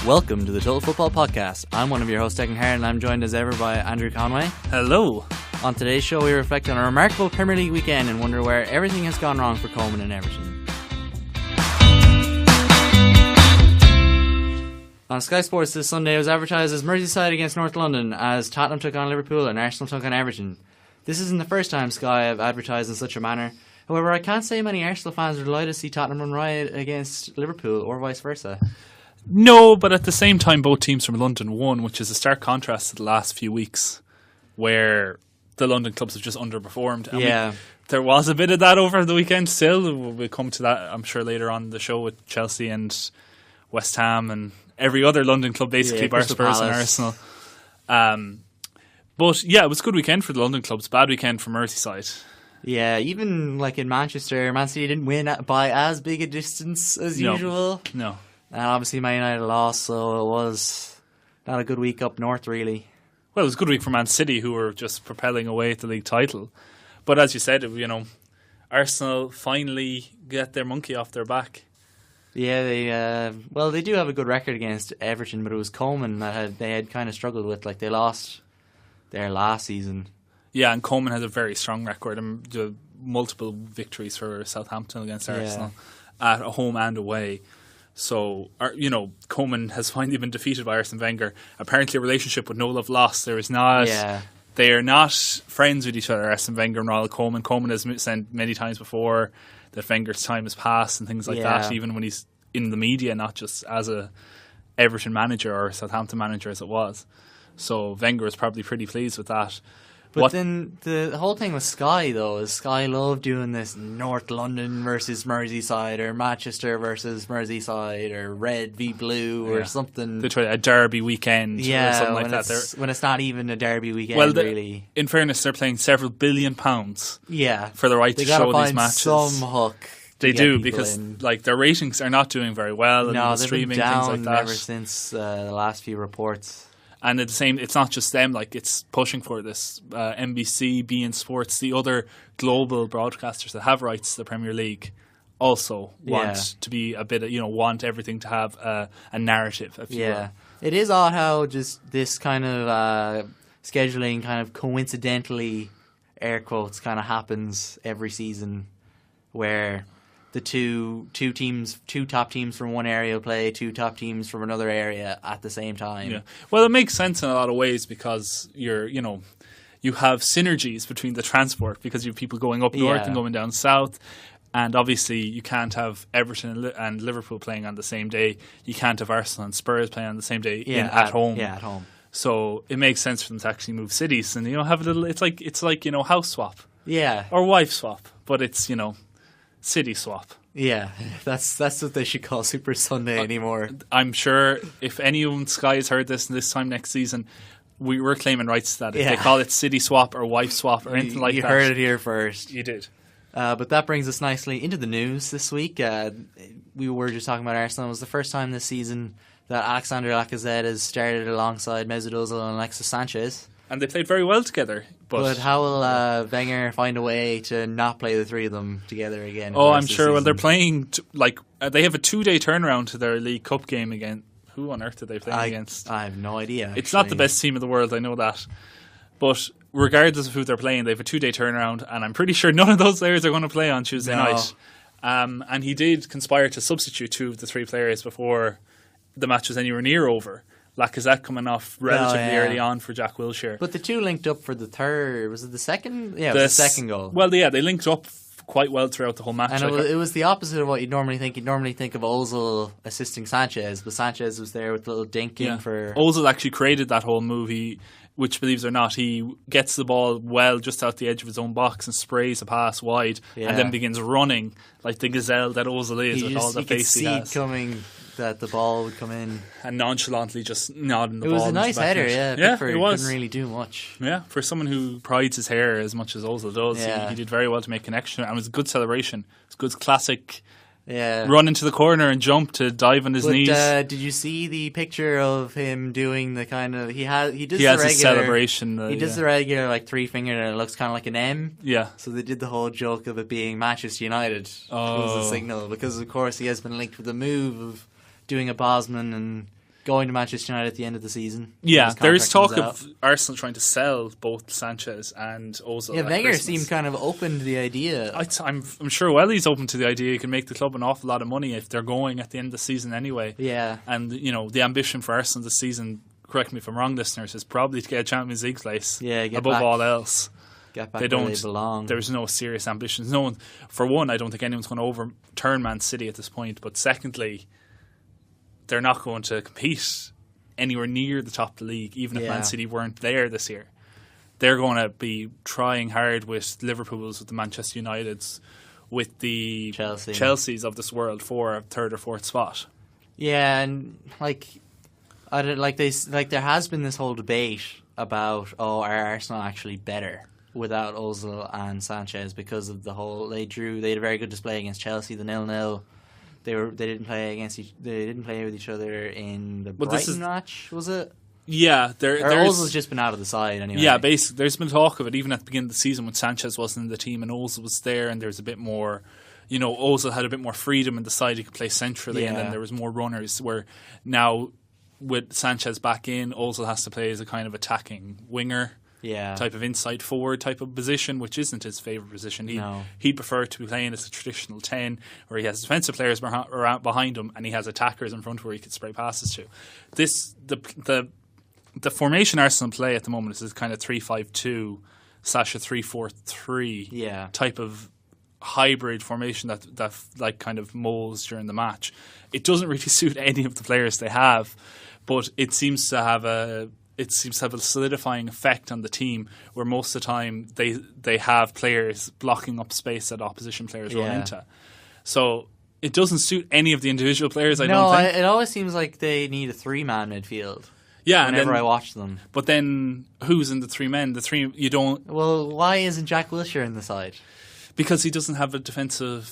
Welcome to the Total Football Podcast. I'm one of your hosts, Declan Hart, and I'm joined as ever by Andrew Conway. Hello. On today's show, we reflect on a remarkable Premier League weekend and wonder where everything has gone wrong for Koeman and Everton. On Sky Sports this Sunday, it was advertised as Merseyside against North London as Tottenham took on Liverpool and Arsenal took on Everton. This isn't the first time Sky have advertised in such a manner. However, I can't say many Arsenal fans are delighted to see Tottenham run riot against Liverpool or vice versa. No, but at the same time, both teams from London won, which is a stark contrast to the last few weeks where the London clubs have just underperformed. And there was a bit of that over the weekend still. We'll come to that, I'm sure, later on in the show with Chelsea and West Ham and every other London club, basically, bar Spurs and Arsenal. But yeah, it was a good weekend for the London clubs, bad weekend for Merseyside. Yeah, even like in Manchester, Man City didn't win by as big a distance as usual. No. And obviously Man United lost, so it was not a good week up north, really. Well, it was a good week for Man City, who were just propelling away at the league title. But as you said, Arsenal finally get their monkey off their back. Yeah, they do have a good record against Everton, but it was Koeman that they had kind of struggled with. Like, they lost their last season. Yeah, and Koeman has a very strong record and multiple victories for Southampton against Arsenal at home and away. So, Koeman has finally been defeated by Arsene Wenger. Apparently a relationship with no love lost. There is not... Yeah. They are not friends with each other, Arsene Wenger and Ronald Koeman. Koeman has said many times before that Wenger's time has passed and things like that, even when he's in the media, not just as a Everton manager or Southampton manager as it was. So Wenger was probably pretty pleased with that. But then the whole thing with Sky, though, is Sky love doing this North London versus Merseyside or Manchester versus Merseyside or red v blue or something. They try a derby weekend or something like that. When it's not even a derby weekend, really. In fairness, they're playing several £billion for the right to show these matches. Some hook. They do, because their ratings are not doing very well. No, and they've streaming, been down things like that. ever since the last few reports. And it's not just them, it's pushing for this. NBC, beIN Sports, the other global broadcasters that have rights to the Premier League also want to be a bit, want everything to have a narrative, if you will. It is odd how just this kind of scheduling kind of coincidentally, air quotes, kind of happens every season where the two top teams from one area play two top teams from another area at the same time. Yeah. Well, it makes sense in a lot of ways because you have synergies between the transport because you have people going up north and going down south. And obviously you can't have Everton and Liverpool playing on the same day. You can't have Arsenal and Spurs playing on the same day at home. Yeah, at home. So it makes sense for them to actually move cities and have a little. It's like house swap. Yeah. Or wife swap, but it's city swap. Yeah, that's what they should call Super Sunday anymore. I'm sure if anyone Sky has heard this time next season, we're claiming rights to that. If they call it city swap or wife swap or anything like that. You heard it here first. You did. But that brings us nicely into the news this week. We were just talking about Arsenal. It was the first time this season that Alexander Lacazette has started alongside Mesut Ozil and Alexis Sanchez. And they played very well together. But how will Wenger find a way to not play the three of them together again? Oh, I'm sure. Well, they're playing they have a 2-day turnaround to their League Cup game again. Who on earth did they play against? I have no idea. It's not the best team in the world, I know that. But regardless of who they're playing, they have a 2-day turnaround, and I'm pretty sure none of those players are going to play on Tuesday night. And he did conspire to substitute 2 of the 3 players before the match was anywhere near over. Lacazette coming off relatively early on for Jack Wilshere. But the 2 linked up for the third. Was it the second? Yeah, it was the second goal. Well, they linked up quite well throughout the whole match. And it was the opposite of what you'd normally think. You'd normally think of Ozil assisting Sanchez, but Sanchez was there with a little dinking for... Ozil actually created that whole move. Which, believe it or not, he gets the ball well just out the edge of his own box and sprays a pass wide and then begins running like the gazelle that Ozil is with all the face he has. You could see coming that the ball would come in. And nonchalantly just nodding the ball. It was a nice header, Pickford it was. Couldn't really do much. Yeah, for someone who prides his hair as much as Ozil does, he did very well to make connection. And it was a good celebration. It was a good classic... run into the corner and jump to dive on his knees. Did you see the picture of him doing the kind of he has a celebration. He does the regular 3-finger and it looks kind of like an M. Yeah. So they did the whole joke of it being Manchester United was a signal because of course he has been linked with the move of doing a Bosman and going to Manchester United at the end of the season. Yeah, there is talk of Arsenal trying to sell both Sanchez and Ozil. Yeah, Wenger seemed kind of open to the idea. I'm sure he's open to the idea. He can make the club an awful lot of money if they're going at the end of the season anyway. Yeah. And, the ambition for Arsenal this season, correct me if I'm wrong, listeners, is probably to get a Champions League place above all else. Get back where they belong. There's no serious ambitions. No one, for one, I don't think anyone's going to overturn Man City at this point. But secondly, they're not going to compete anywhere near the top of the league, even if Man City weren't there this year. They're going to be trying hard with Liverpool's, with the Manchester Uniteds, with the Chelseas of this world for a third or fourth spot. Yeah, and there has been this whole debate about, are Arsenal actually better without Ozil and Sanchez, because of the whole they had a very good display against Chelsea, the 0-0. They didn't play with each other in the Brighton match, was it? Yeah, Ozil's just been out of the side anyway. Yeah, basically, there's been talk of it even at the beginning of the season when Sanchez wasn't in the team and Ozil was there, and there was a bit more. Ozil had a bit more freedom in the side; he could play centrally, and then there was more runners. Where now, with Sanchez back in, Ozil has to play as a kind of attacking winger. Type of inside forward type of position, which isn't his favourite position. He'd prefer to be playing as a traditional 10, where he has defensive players behind him and he has attackers in front where he could spray passes to. The formation Arsenal play at the moment is this kind of 3-5-2 / a 3-4-3 type of hybrid formation that like kind of molds during the match. It doesn't really suit any of the players they have, but it seems to have a solidifying effect on the team, where most of the time they have players blocking up space that opposition players run into. So it doesn't suit any of the individual players, I don't think. It always seems like they need a 3-man midfield. Yeah, whenever I watch them. But then who's in the 3 men? The 3 you don't. Well, why isn't Jack Wilshere in the side? Because he doesn't have a defensive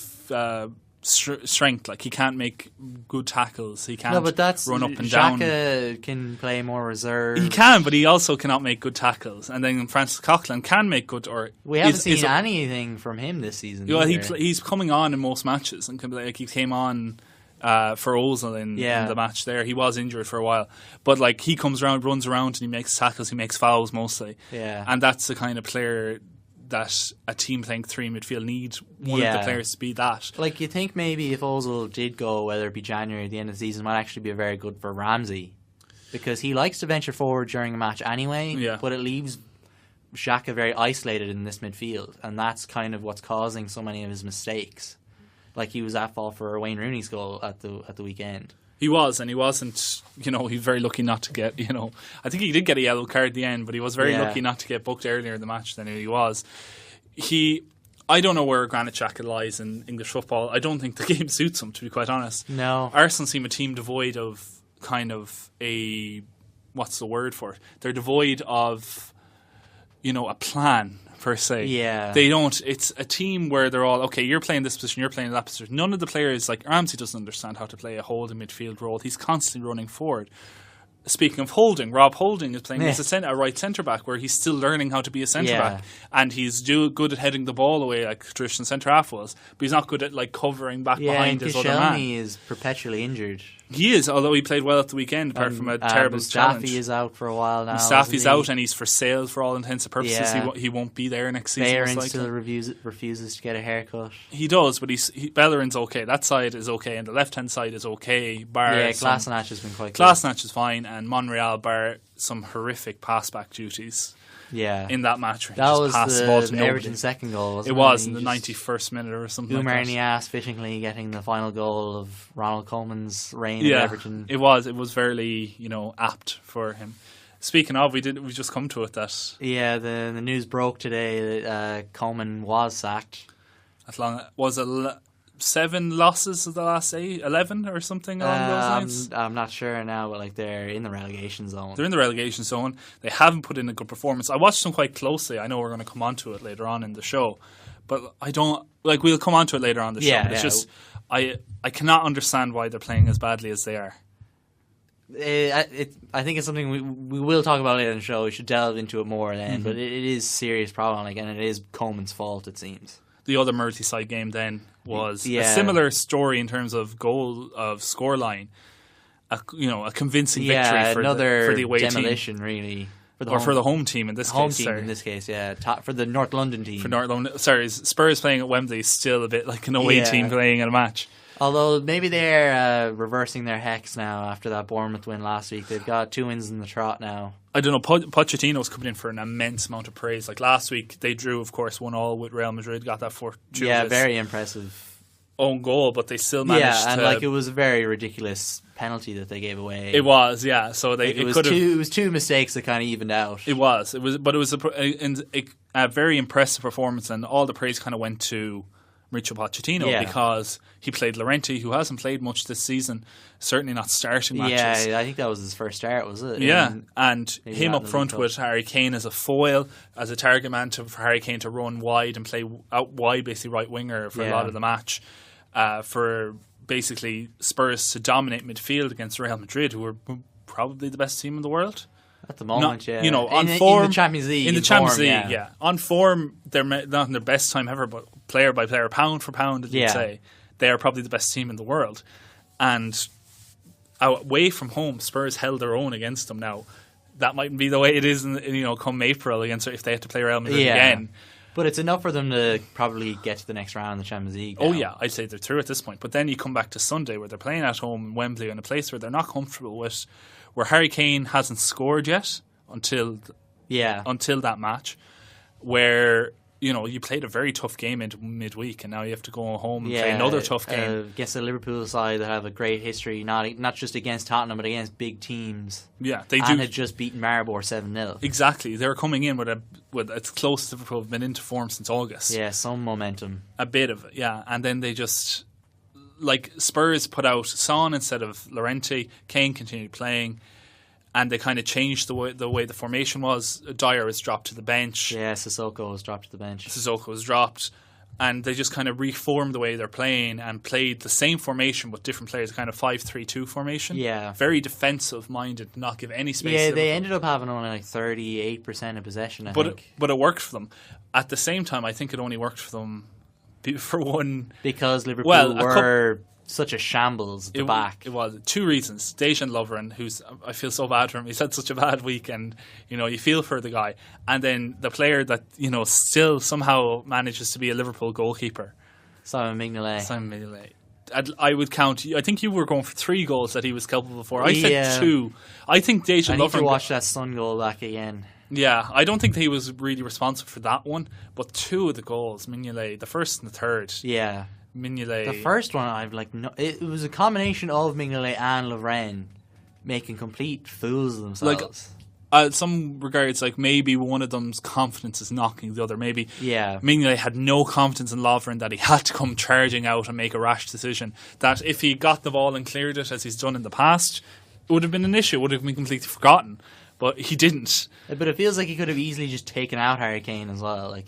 strength. Like, he can't make good tackles. He can't run up and down. Xhaka can play more reserve. He can, but he also cannot make good tackles. And then Francis Coquelin can make good. We haven't seen anything from him this season. Well, he's coming on in most matches, and he came on for Ozil in the match there. He was injured for a while, but like, he comes around, runs around, and he makes tackles. He makes fouls mostly. And that's the kind of player that a team playing 3 midfield needs one of the players to be that. Like, you think maybe if Ozil did go, whether it be January or the end of the season, might actually be very good for Ramsey, because he likes to venture forward during a match anyway, but it leaves Xhaka very isolated in this midfield, and that's kind of what's causing so many of his mistakes. Like, he was at fault for Wayne Rooney's goal at the weekend. He was, and he wasn't, he was very lucky not to get, I think he did get a yellow card at the end, but he was very lucky not to get booked earlier in the match than he was. I don't know where Granit Xhaka lies in English football. I don't think the game suits him, to be quite honest. No. Arsenal seem a team devoid of kind of what's the word for it? They're devoid of, a plan, per se. Yeah. They don't. It's a team where they're all, okay, you're playing this position, you're playing that position. None of the players, like Ramsey doesn't understand how to play a holding midfield role. He's constantly running forward. Speaking of Holding, Rob Holding is playing as a right centre-back, where he's still learning how to be a centre-back. And he's good at heading the ball away like traditional centre-half was, but he's not good at like covering back behind his other man. Koscielny is perpetually injured. He is, although he played well at the weekend, apart from a terrible challenge. Mustafi is out for a while now. Mustafi's out, and he's for sale for all intents and purposes. Yeah. He won't be there next season. Bellerin still refuses to get a haircut. He does, but Bellerin's okay. That side is okay, and the left-hand side is okay. Kolasinac has been quite good. Kolasinac is fine, and Monreal, bar some horrific pass-back duties. Yeah, in that match, that was the Everton's second goal. Wasn't it was in the 91st minute or something. Umar like that. Niasse fittingly getting the final goal of Ronald Koeman's reign at Everton. It was very apt for him. Speaking of, we just come to it that the news broke today that Koeman was sacked. As long was it 7 losses of the last 11 or something along those lines? I'm not sure now, but they're in the relegation zone. They're in the relegation zone. They haven't put in a good performance. I watched them quite closely. I know we're going to come on to it later on in the show, but I don't we'll come on to it later on in the show. It's just I cannot understand why they're playing as badly as they are. I think it's something we will talk about later in the show. We should delve into it more then, but it is a serious problem, and it is Koeman's fault, it seems. The other Merseyside game then was a similar story in terms of scoreline. a convincing victory for the away demolition, team. Really. For the home team in this case. In this case, for the North London team. For North London, Spurs playing at Wembley is still a bit like an away team playing in a match. Although maybe they're reversing their hex now after that Bournemouth win last week. They've got 2 wins in the trot now. I don't know, Pochettino's coming in for an immense amount of praise. Like last week, they drew, of course, 1-1 with Real Madrid, got that 4-2. Yeah, very impressive. Own goal, but they still managed to... Yeah, and it was a very ridiculous penalty that they gave away. It was, yeah. So it was 2 mistakes that kind of evened out. It was a very impressive performance, and all the praise kind of went to Mauricio Pochettino because he played Llorente, who hasn't played much this season, certainly not starting matches. Yeah, I think that was his first start, was it? Yeah, and him up front with Harry Kane as a foil, as a target man for Harry Kane to run wide and play out wide, basically right winger for a lot of the match, for basically Spurs to dominate midfield against Real Madrid, who were probably the best team in the world. At the moment, on form in the Champions League. In the Champions League, on form, they're not in their best time ever, but player by player, pound for pound, as you'd say, they are probably the best team in the world. And away from home, Spurs held their own against them. Now, that mightn't be the way it is, come April against if they have to play Real Madrid again. But it's enough for them to probably get to the next round in the Champions League. Oh yeah, I'd say they're through at this point. But then you come back to Sunday, where they're playing at home in Wembley, in a place where they're not comfortable with, where Harry Kane hasn't scored yet until that match, where you played a very tough game into midweek, and now you have to go home and play another tough game against a Liverpool side that have a great history, not just against Tottenham but against big teams. Yeah, they do. And had just beaten Maribor 7-0. Exactly, they were coming in with it's close as Liverpool have been into form since August. Yeah, some momentum, a bit of it. Yeah, and then they just. Like Spurs put out Son instead of Llorente. Kane continued playing, and they kind of changed the way the formation was. Dyer was dropped to the bench. Yeah, Sissoko was dropped to the bench. Sissoko was dropped, and they just kind of reformed the way they're playing and played the same formation with different players, kind of 5-3-2 formation. Yeah, very defensive minded, not give any space. Yeah, they ended up having only like 38% of possession. I think, but it worked for them. At the same time, I think it only worked for them. For one, because Liverpool were such a shambles at the back. It was 2 reasons. Dejan Lovren, I feel so bad for him. He's had such a bad week, and you feel for the guy. And then the player that still somehow manages to be a Liverpool goalkeeper, Simon Mignolet. I would count. I think you were going for 3 goals that he was culpable for. I said 2. I think Dejan Lovren. I need to watch that Sun goal back again. Yeah, I don't think he was really responsible for that one, but 2 of the goals, Mignolet, the first and the third. Yeah. Mignolet. The first one, it was a combination of Mignolet and Lovren making complete fools of themselves. Some regards, maybe one of them's confidence is knocking the other. Maybe Mignolet had no confidence in Lovren, that he had to come charging out and make a rash decision. That if he got the ball and cleared it, as he's done in the past, it would have been an issue. It would have been completely forgotten. But he didn't. But it feels like he could have easily just taken out Harry Kane as well.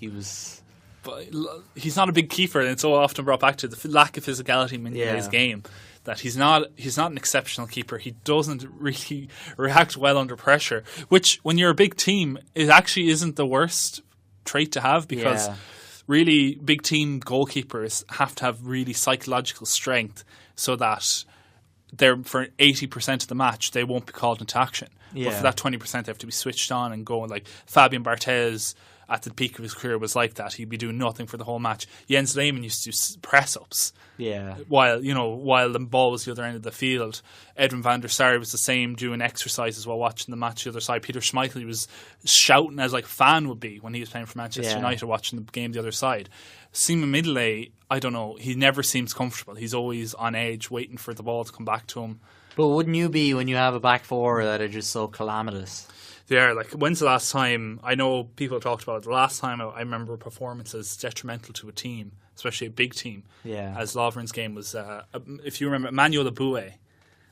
But he's not a big keeper, and it's so often brought back to the lack of physicality in Mignolet's game. That he's not an exceptional keeper. He doesn't really react well under pressure, which when you're a big team, it actually isn't the worst trait to have, because really big team goalkeepers have to have really psychological strength so that for 80% of the match they won't be called into action. But for that 20% they have to be switched on and going. Like Fabian Barthez at the peak of his career was like that. He'd be doing nothing for the whole match. Jens Lehmann used to do press-ups. Yeah. While the ball was the other end of the field. Edwin van der Sar was the same, doing exercises while watching the match the other side. Peter Schmeichel was shouting as a fan would be when he was playing for Manchester United, watching the game the other side. Simon Mignolet, I don't know, he never seems comfortable. He's always on edge, waiting for the ball to come back to him. But wouldn't you be when you have a back four that are just so calamitous? They are. When's the last time, I know people talked about it, the last time I remember a performance as detrimental to a team, especially a big team, as Lovren's game was, if you remember, Emmanuel Aboué,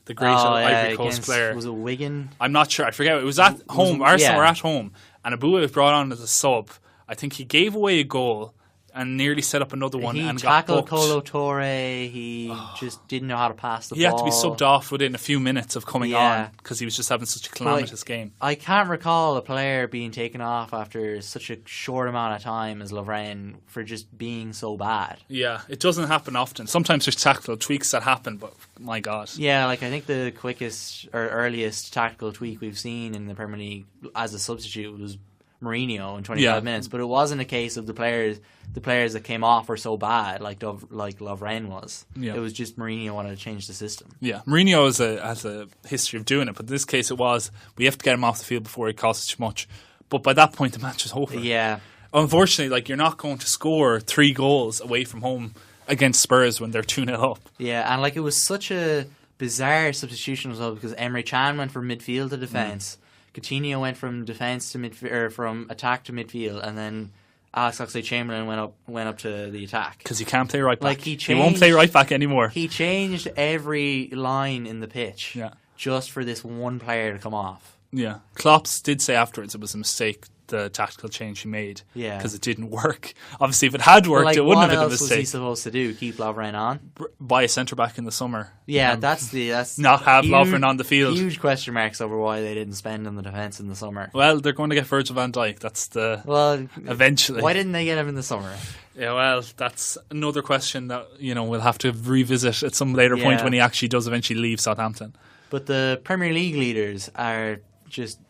the great Ivory Coast player. Was it Wigan? I'm not sure. I forget. It was at home. Arsenal were at home, and Aboué was brought on as a sub. I think he gave away a goal, and nearly set up another one and got tackled booked. Colo Torre. He just didn't know how to pass the ball. He had to be subbed off within a few minutes of coming on because he was just having such a calamitous game. I can't recall a player being taken off after such a short amount of time as Lovren for just being so bad. Yeah, it doesn't happen often. Sometimes there's tactical tweaks that happen, but my God. Yeah, like I think the quickest or earliest tactical tweak we've seen in the Premier League as a substitute was Mourinho in 25 minutes, but it wasn't a case of the players that came off were so bad like Lovren was. It was just Mourinho wanted to change the system. Yeah, Mourinho has a history of doing it, but in this case it was we have to get him off the field before he costs too much. But by that point the match is over. Yeah. Unfortunately, like you're not going to score 3 goals away from home against Spurs when they're 2-0 up. Yeah, and like it was such a bizarre substitution as well because Emre Can went from midfield to defence. Coutinho went from defence to from attack to midfield, and then Alex Oxlade-Chamberlain went up to the attack because he can't play right back. Like he won't play right back anymore. He changed every line in the pitch just for this one player to come off. Yeah, Klopp did say afterwards it was a mistake, the tactical change he made, because it didn't work. Obviously, if it had worked, it wouldn't have been a mistake. What else was he supposed to do? Keep Lovren on? Buy a centre back in the summer. Yeah, that's not have Lovren on the field. Huge question marks over why they didn't spend on the defence in the summer. Well, they're going to get Virgil van Dijk. That's eventually. Why didn't they get him in the summer? Yeah, well, that's another question that we'll have to revisit at some later point when he actually does eventually leave Southampton. But the Premier League leaders are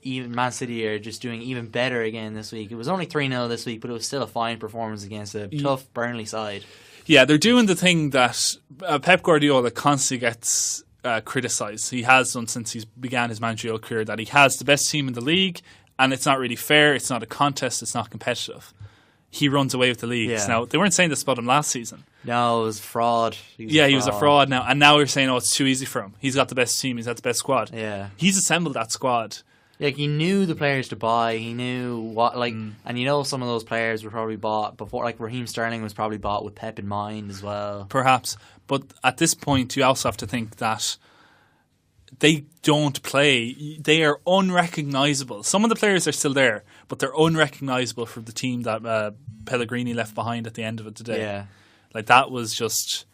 Man City are just doing even better again this week. It was only 3-0 this week, but it was still a fine performance against a tough Burnley side. Yeah, they're doing the thing that Pep Guardiola constantly gets criticised. He has done since he began his managerial career, that he has the best team in the league and it's not really fair, it's not a contest, it's not competitive. He runs away with the leagues. Yeah. Now, they weren't saying this about him last season. No, it was fraud. He was a fraud now. And now we're saying, it's too easy for him. He's got the best team. He's got the best squad. Yeah. He's assembled that squad. Like, he knew the players to buy. He knew what, and some of those players were probably bought before, like Raheem Sterling was probably bought with Pep in mind as well. Perhaps. But at this point, you also have to think that they don't play. They are unrecognisable. Some of the players are still there, but they're unrecognisable for the team that Pellegrini left behind at the end of it today. Yeah. Like, that was just,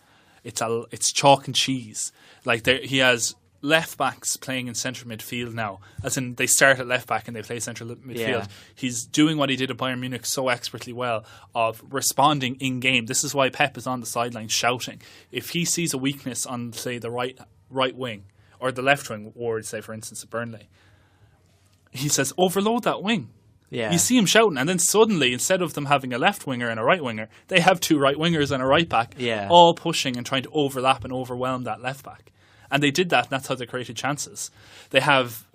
it's chalk and cheese. Like, he has left backs playing in central midfield now, as in they start at left back and they play central midfield. Yeah. He's doing what he did at Bayern Munich so expertly well, of responding in game. This is why Pep is on the sideline shouting. If he sees a weakness on, say, the right wing or the left wing, or say for instance at Burnley, he says overload that wing. Yeah. You see him shouting, and then suddenly, instead of them having a left winger and a right winger, they have 2 right wingers and a right back, all pushing and trying to overlap and overwhelm that left back. And they did that, and that's how they created chances. They have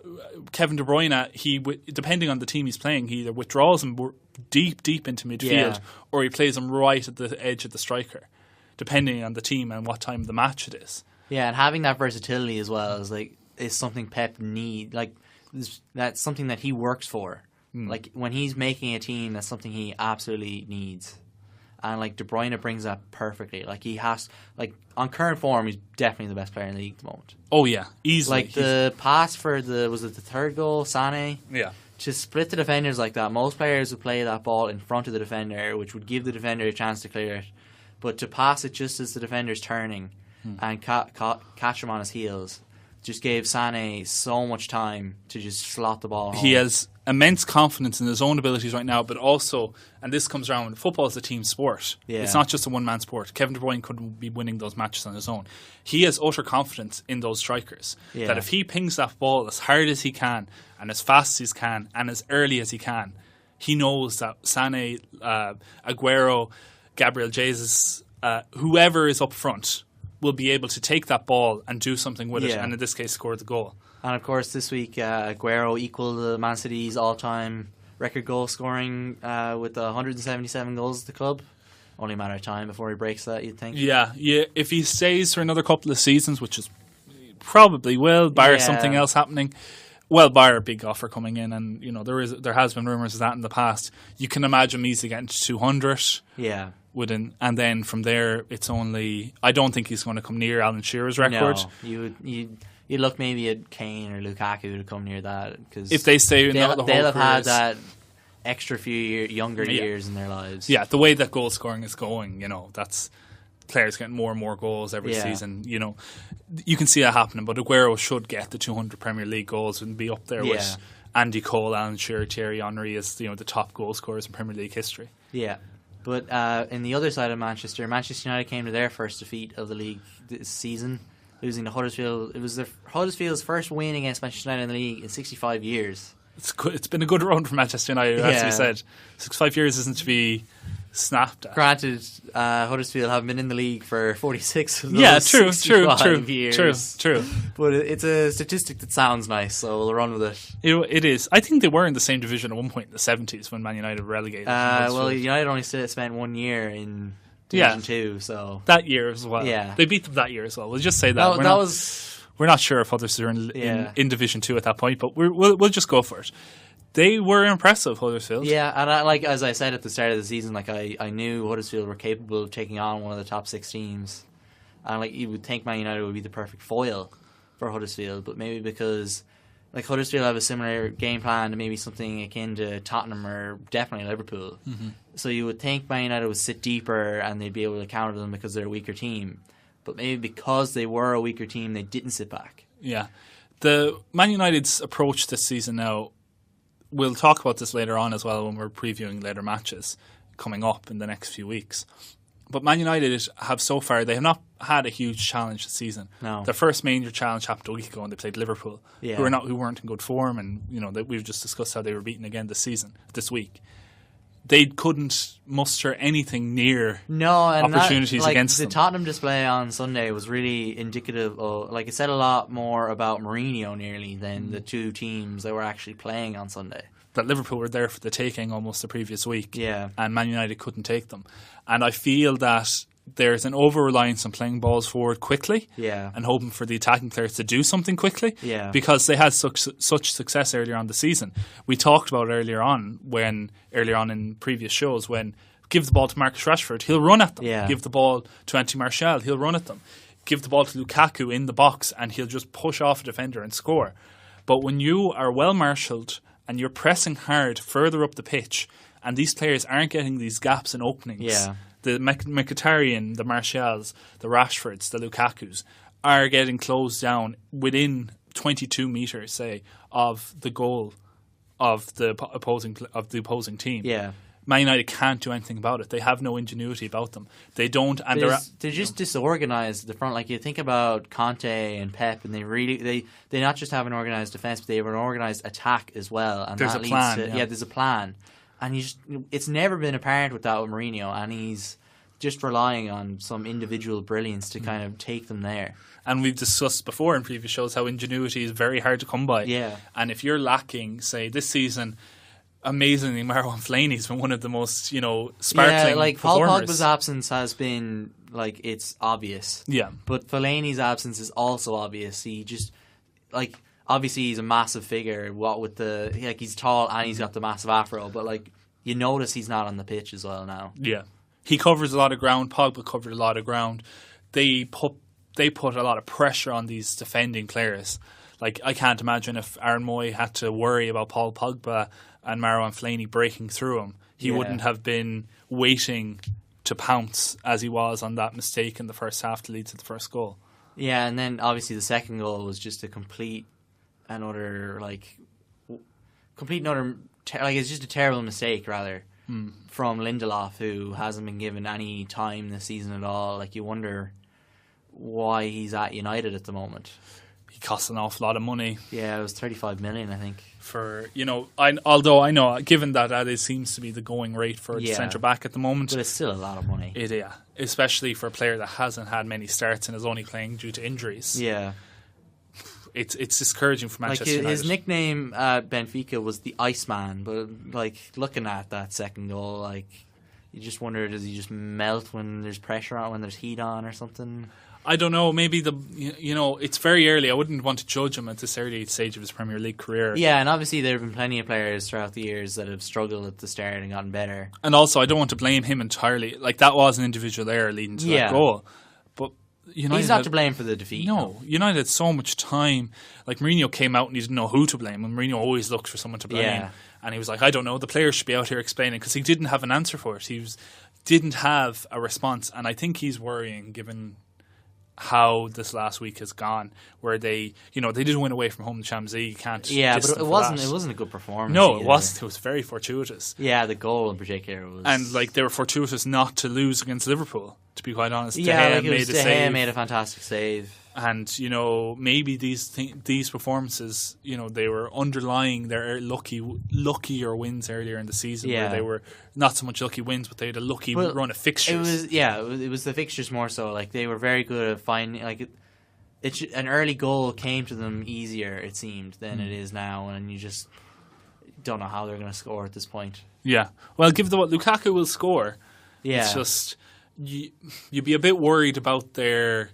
Kevin De Bruyne, depending on the team he's playing, he either withdraws him deep into midfield, or he plays him right at the edge of the striker, depending on the team and what time of the match it is. Yeah, and having that versatility as well is something Pep need. Like, that's something that he works for. Like, when he's making a team, that's something he absolutely needs. And, like, De Bruyne brings that perfectly. Like, he has, like, on current form, he's definitely the best player in the league at the moment. Oh, yeah, easily. Like, the pass for was it the third goal, Sané? Yeah. To split the defenders like that, most players would play that ball in front of the defender, which would give the defender a chance to clear it. But to pass it just as the defender's turning and catch him on his heels just gave Sané so much time to just slot the ball home. He has immense confidence in his own abilities right now, but also, and this comes around, football is a team sport. Yeah. It's not just a one-man sport. Kevin De Bruyne couldn't be winning those matches on his own. He has utter confidence in those strikers, that if he pings that ball as hard as he can, and as fast as he can, and as early as he can, he knows that Sané, Aguero, Gabriel Jesus, whoever is up front, will be able to take that ball and do something with it, and in this case score the goal. And of course this week Aguero equalled Man City's all-time record goal scoring with 177 goals at the club. Only a matter of time before he breaks that, you'd think. Yeah. If he stays for another couple of seasons, which is probably will, bar something else happening. Well, bar a big offer coming in, and there has been rumours of that in the past. You can imagine him easily getting to 200. Yeah. And then from there, it's only. I don't think he's going to come near Alan Shearer's record. No, you look maybe at Kane or Lukaku to come near that, because if they stay, they'll have had that extra few younger years in their lives. Yeah, the way that goal scoring is going, that's players getting more and more goals every season. You can see that happening, but Aguero should get the 200 Premier League goals and be up there with Andy Cole, Alan Shearer, Thierry Henry as the top goal scorers in Premier League history. Yeah, but in the other side of Manchester United came to their first defeat of the league this season, losing to Huddersfield. It was Huddersfield's first win against Manchester United in the league in 65 years. It's been a good run for Manchester United, as we said. 65 years isn't to be snapped at. Granted, Huddersfield haven't been in the league for 46 of those 65 years. True. But it's a statistic that sounds nice, so we'll run with it. It is. I think they were in the same division at one point in the 70s when Man United relegated. Well, United only spent 1 year in Division 2, so... That year as well. Yeah. They beat them that year as well. We'll just say that. We're not sure if Huddersfield are in Division 2 at that point, but we'll just go for it. They were impressive, Huddersfield. Yeah, and as I said at the start of the season, I knew Huddersfield were capable of taking on one of the top 6 teams. And you would think Man United would be the perfect foil for Huddersfield, but maybe because Huddersfield have a similar game plan to maybe something akin to Tottenham or definitely Liverpool. Mm-hmm. So you would think Man United would sit deeper and they'd be able to counter them because they're a weaker team. But maybe because they were a weaker team, they didn't sit back. Yeah. The Man United's approach this season now, we'll talk about this later on as well when we're previewing later matches coming up in the next few weeks. But Man United have so far, they have not had a huge challenge this season. No. Their first major challenge happened a week ago when they played Liverpool, who weren't in good form, and we've just discussed how they were beaten again this week. They couldn't muster anything near opportunities against them. The Tottenham display on Sunday was really indicative of, it said a lot more about Mourinho nearly than the two teams that were actually playing on Sunday. That Liverpool were there for the taking almost the previous week, and Man United couldn't take them. And I feel that there's an over-reliance on playing balls forward quickly and hoping for the attacking players to do something quickly because they had such success earlier on the season. We talked about earlier on in previous shows when give the ball to Marcus Rashford, he'll run at them. Give the ball to Anthony Martial, he'll run at them. Give the ball to Lukaku in the box and he'll just push off a defender and score. But when you are well marshalled and you're pressing hard further up the pitch and these players aren't getting these gaps and openings, the Mkhitaryan, the Martials, the Rashfords, the Lukakus are getting closed down within 22 metres, say, of the goal of the opposing team. Man United can't do anything about it. They have no ingenuity about them. They don't, and they're just disorganised at the front. Like you think about Conte and Pep, and they not just have an organised defence, but they have an organised attack as well. And there's a plan. There's a plan. And it's never been apparent without Mourinho, and he's just relying on some individual brilliance to kind of take them there. And we've discussed before in previous shows how ingenuity is very hard to come by. And if you're lacking, say, this season, amazingly, Marouane Fellaini's been one of the most, sparkling performers. Paul Pogba's absence has been, it's obvious. But Fellaini's absence is also obvious. He just, obviously he's a massive figure. What with he's tall and he's got the massive afro, but you notice he's not on the pitch as well now. He covers a lot of ground. Pogba covered a lot of ground. They put a lot of pressure on these defending players. I can't imagine if Aaron Moy had to worry about Paul Pogba and Marouane Fellaini breaking through him. He wouldn't have been waiting to pounce as he was on that mistake in the first half to lead to the first goal. Yeah, and then obviously the second goal was just a another it's just a terrible mistake rather from Lindelof, who hasn't been given any time this season at all. You wonder why he's at United at the moment. He costs an awful lot of money. Yeah, it was 35 million, I think. Although I know, given that seems to be the going rate for the centre back at the moment, but it's still a lot of money. Especially for a player that hasn't had many starts and is only playing due to injuries. It's discouraging for Manchester United. His nickname at Benfica was the Iceman, but looking at that second goal, you just wonder, does he just melt when there's pressure on, when there's heat on or something? I don't know. Maybe it's very early. I wouldn't want to judge him at this early stage of his Premier League career. Yeah, and obviously there have been plenty of players throughout the years that have struggled at the start and gotten better. And also, I don't want to blame him entirely. That was an individual error leading to that goal. But United he's not to blame for the defeat. No, United had so much time. Like Mourinho came out and he didn't know who to blame, and Mourinho always looked for someone to blame. Yeah. And he was like, I don't know, the players should be out here explaining, because he didn't have an answer for it. Didn't have a response, and I think he's worrying given how this last week has gone, where they didn't win away from home in the Champions League. You can't. Yeah, but it wasn't a good performance. No, either. it wasn't. It was very fortuitous. Yeah, the goal in particular was, and like they were fortuitous not to lose against Liverpool. To be quite honest, yeah, De Gea made a fantastic save. And maybe these performances, they were underlying their luckier wins earlier in the season, where they were not so much lucky wins, but they had a lucky run of fixtures. It was the fixtures more so. Like they were very good at finding an early goal came to them easier, it seemed, than it is now, and you just don't know how they're going to score at this point. Yeah, well, given what Lukaku will score, it's just you'd be a bit worried about their.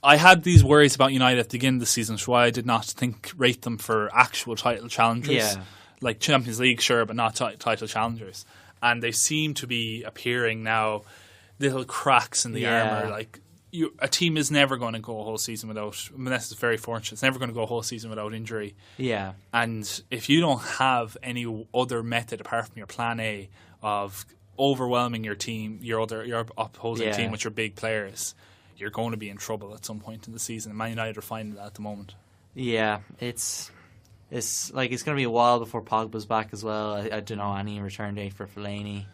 I had these worries about United at the beginning of the season, which is why I did not rate them for actual title challengers. Yeah. Like Champions League, sure, but not title challengers. And they seem to be appearing now, little cracks in the armour. Like a team is never going to go a whole season without, unless it's very fortunate, it's never going to go a whole season without injury. Yeah. And if you don't have any other method apart from your plan A of overwhelming your team, your opposing team with your big players, you're going to be in trouble at some point in the season. And Man United are finding that at the moment. Yeah, it's going to be a while before Pogba's back as well. I don't know any return date for Fellaini.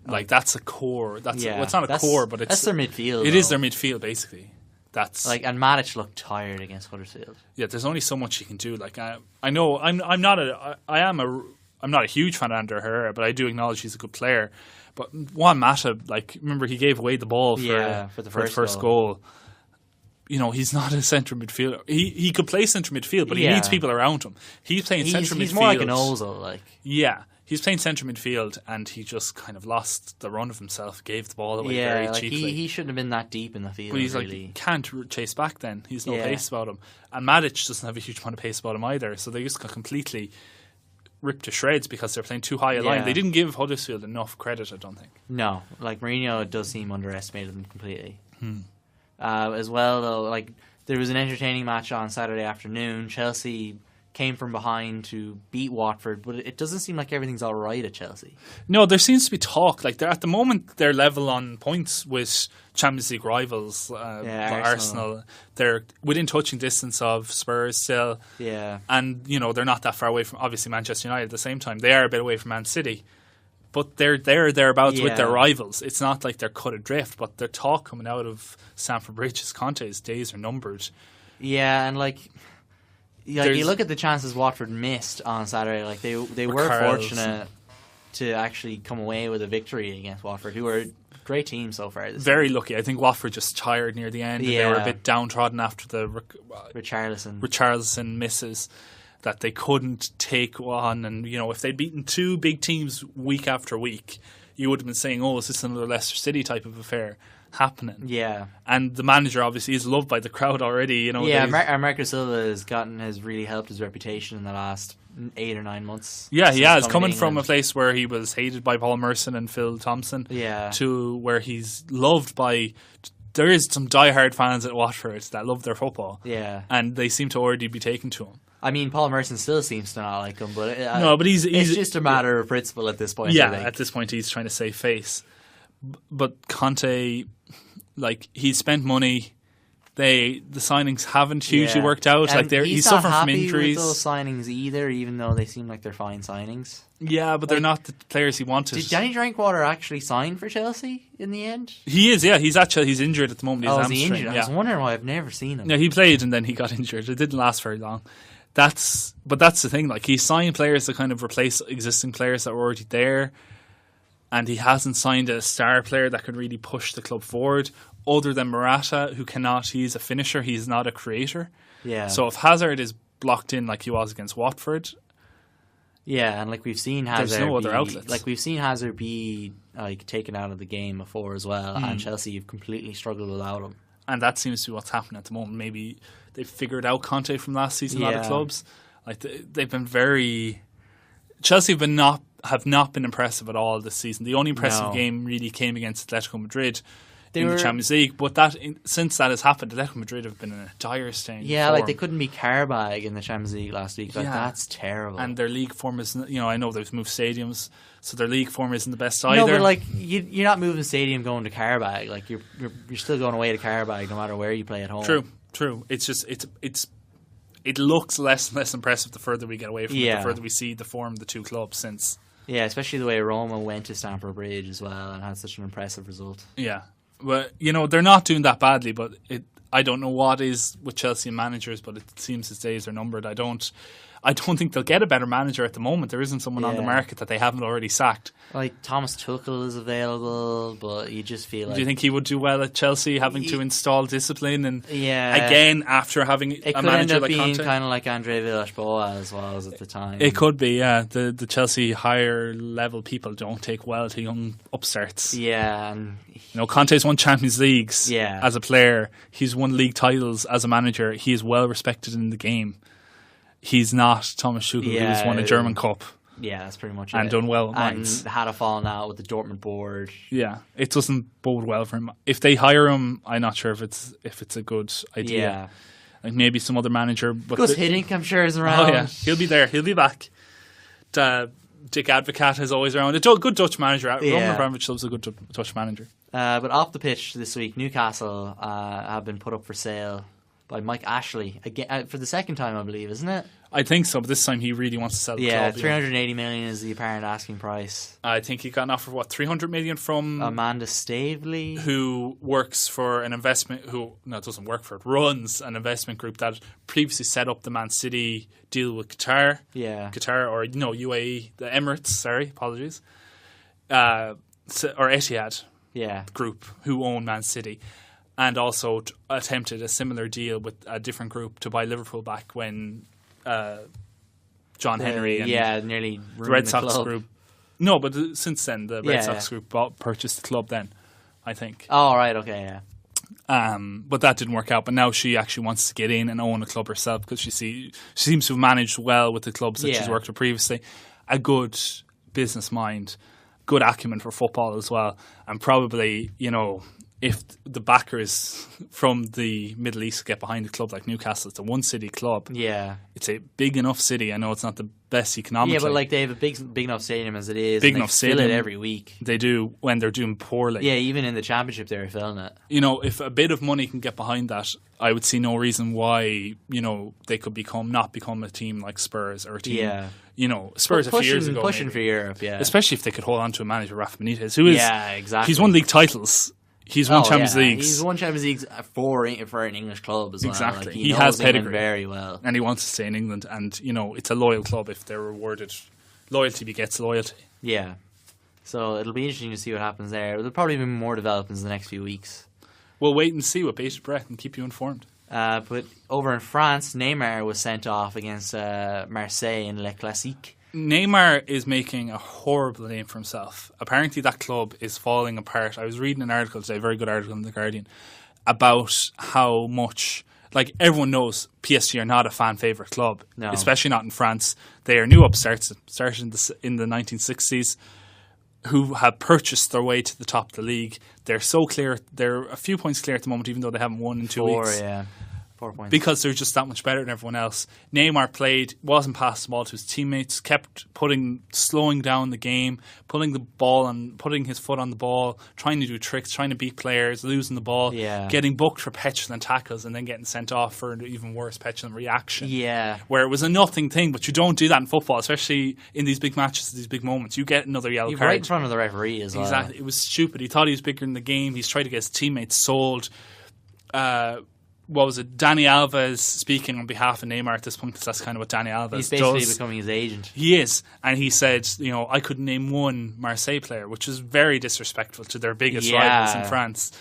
Like that's a core. It's not a core, but that's their midfield. It is their midfield basically. That's and Matic looked tired against Huddersfield. Yeah, there's only so much you can do. Like I know I'm not a huge fan of Ander Herrera, but I do acknowledge he's a good player. But Juan Mata, remember he gave away the ball for the first goal. He's not a centre midfielder. He could play centre midfield, but he needs people around him. He's playing centre midfield. He's more like an Ozil, Yeah, he's playing centre midfield, and he just kind of lost the run of himself, gave the ball away very cheaply. He shouldn't have been that deep in the field. But he's really. He can't chase back then. He's no pace about him. And Matic doesn't have a huge amount of pace about him either, so they just got completely ripped to shreds because they're playing too high a line. They didn't give Huddersfield enough credit, I don't think. No, Mourinho does seem underestimated them completely. As well, though, there was an entertaining match on Saturday afternoon. Chelsea came from behind to beat Watford, but it doesn't seem like everything's all right at Chelsea. No, there seems to be talk. They're at the moment they're level on points with Champions League rivals, Arsenal. They're within touching distance of Spurs still. Yeah, and they're not that far away from obviously Manchester United. At the same time, they are a bit away from Man City, but they're thereabouts with their rivals. It's not like they're cut adrift, but their talk coming out of Stamford Bridge is Conte's days are numbered. Yeah, and you look at the chances Watford missed on Saturday. They were fortunate to actually come away with a victory against Watford, who are a great team so far. Very lucky. I think Watford just tired near the end. Yeah. They were a bit downtrodden after the Richarlison misses that they couldn't take on. And if they'd beaten two big teams week after week, you would have been saying, "Oh, is this another Leicester City type of affair happening?" Yeah, and the manager obviously is loved by the crowd already. Marco Silva has really helped his reputation in the last 8 or 9 months. Yeah, he has coming from a place where he was hated by Paul Merson and Phil Thompson, to where he's loved by. There is some diehard fans at Watford that love their football. Yeah, and they seem to already be taken to him. I mean, Paul Merson still seems to not like him, but he's it's just a matter of principle at this point. Yeah, at this point he's trying to save face. But Conte, he's spent money. The signings haven't hugely worked out. He's suffering from injuries. With those signings either, even though they seem like they're fine signings. Yeah, but they're not the players he wanted. Did Danny Drinkwater actually sign for Chelsea in the end? He is. Yeah, he's injured at the moment. Is he injured? I was wondering why I've never seen him. Yeah, he played and then he got injured. It didn't last very long. That's the thing. He signed players to kind of replace existing players that were already there, and he hasn't signed a star player that could really push the club forward. Other than Morata, who cannot. He's a finisher. He's not a creator. Yeah. So if Hazard is blocked in like he was against Watford, and we've seen Hazard. There's no other outlets. We've seen Hazard be taken out of the game before as well, and Chelsea have completely struggled without him. And that seems to be what's happening at the moment. Maybe they've figured out Conte from last season. A lot of clubs, they've been very. Chelsea have not been impressive at all this season. The only impressive game really came against Atletico Madrid in the Champions League. But since that has happened, Atletico Madrid have been in a dire state. Yeah, like they couldn't beat Karabag in the Champions League last week. Like, that's terrible. And their league form isn't, I know they've moved stadiums, so their league form isn't the best either. No, but like you're not moving stadium going to Karabag. Like you're still going away to Karabag no matter where you play at home. True. It's just it looks less and less impressive the further we get away from it, the further we see the form of the two clubs since. Yeah, especially the way Roma went to Stamford Bridge as well and had such an impressive result. Yeah. But, they're not doing that badly, but I don't know what is with Chelsea managers, but it seems his days are numbered. I don't think they'll get a better manager at the moment. There isn't someone on the market that they haven't already sacked. Like Thomas Tuchel is available, but you just feel like... Do you think he would do well at Chelsea, having to install discipline? And again, after having a manager like Conte? It could end up being kind of like Andre Villas-Boas was at the time. It could be, yeah. The Chelsea higher level people don't take well to young upstarts. Yeah. And Conte's won Champions Leagues as a player. He's won league titles as a manager. He is well respected in the game. He's not Thomas Tuchel, who's won a German Cup. Yeah, that's pretty much it. And done well at Mainz. And had a falling out with the Dortmund board. Yeah, it doesn't bode well for him. If they hire him, I'm not sure if it's a good idea. Yeah. Like maybe some other manager. But Gus Hiddink, I'm sure, is around. Oh yeah, he'll be there. He'll be back. Dick Advocaat is always around. A good Dutch manager. Roman Abramovich loves a good Dutch manager. But off the pitch this week, Newcastle have been put up for sale by Mike Ashley again for the second time, I believe, isn't it? I think so, but this time he really wants to sell the club. Yeah, 380 million is the apparent asking price. I think he got an offer for 300 million from Amanda Stavely, who works for an investment. It doesn't work for it. Runs an investment group that previously set up the Man City deal with Qatar. Yeah, Qatar or UAE, the Emirates. Sorry, apologies. Or Etihad. Yeah, group who own Man City. And also attempted a similar deal with a different group to buy Liverpool back when John Henry and nearly the Red Sox club. group. No, but since then the Red Sox group purchased the club. Then I think. Oh right, okay, yeah. But that didn't work out. But now she actually wants to get in and own a club herself because she seems to have managed well with the clubs that she's worked with previously. A good business mind, good acumen for football as well, and probably if the backers from the Middle East get behind a club like Newcastle, it's a one-city club. Yeah. It's a big enough city. I know it's not the best economically. Yeah, but like they have a big enough stadium as it is. Big enough stadium. Fill it every week. They do when they're doing poorly. Yeah, even in the Championship they're filling it. If a bit of money can get behind that, I would see no reason why, they could not become a team like Spurs or a team. Yeah. Spurs a few years ago. Pushing for Europe, yeah. Especially if they could hold on to a manager, Rafa Benitez, who is... Yeah, exactly. He's won league titles. He's won Champions Leagues. He's won Champions Leagues for an English club as well. Exactly. Like, he has pedigree very well. And he wants to stay in England. And, it's a loyal club if they're rewarded. Loyalty begets loyalty. Yeah. So it'll be interesting to see what happens there. There'll probably be more developments in the next few weeks. We'll wait and see with bated breath and keep you informed. But over in France, Neymar was sent off against Marseille in Le Classique. Neymar is making a horrible name for himself. Apparently that club is falling apart. I was reading an article today, a very good article in The Guardian, about how much, like everyone knows PSG are not a fan favourite club, especially not in France. They are new upstarts, started in the 1960s, who have purchased their way to the top of the league. They're so clear. They're a few points clear at the moment, even though they haven't won in 2 weeks. 4 points. Because they're just that much better than everyone else. Neymar wasn't passing the ball to his teammates, kept slowing down the game, putting his foot on the ball, trying to do tricks, trying to beat players, losing the ball, getting booked for petulant tackles and then getting sent off for an even worse petulant reaction. Yeah. Where it was a nothing thing, but you don't do that in football, especially in these big matches, these big moments. You get another yellow card. Right in front of the referee as well. Exactly. It was stupid. He thought he was bigger in the game. He's tried to get his teammates sold. What was it? Dani Alves speaking on behalf of Neymar at this point, because that's kind of what Dani Alves does. He's basically becoming his agent. He is. And he said, I couldn't name one Marseille player, which is very disrespectful to their biggest rivals in France.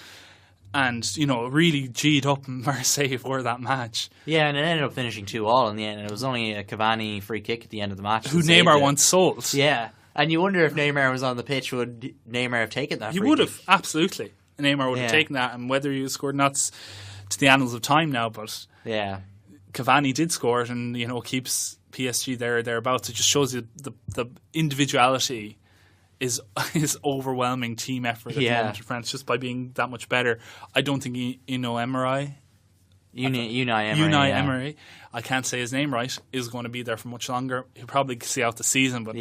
And, really G'd up Marseille for that match. Yeah, and it ended up finishing 2-2 in the end. And it was only a Cavani free kick at the end of the match. Who Neymar once sold. Yeah. And you wonder if Neymar was on the pitch, would Neymar have taken that free kick? He would have, absolutely. Neymar would have taken that. And whether he scored nuts to the annals of time now, but Cavani did score it, and keeps PSG thereabouts. It just shows you the individuality is overwhelming team effort at the moment in France, just by being that much better. I don't think Unai Emery, I can't say his name right, is going to be there for much longer. He'll probably see out the season, but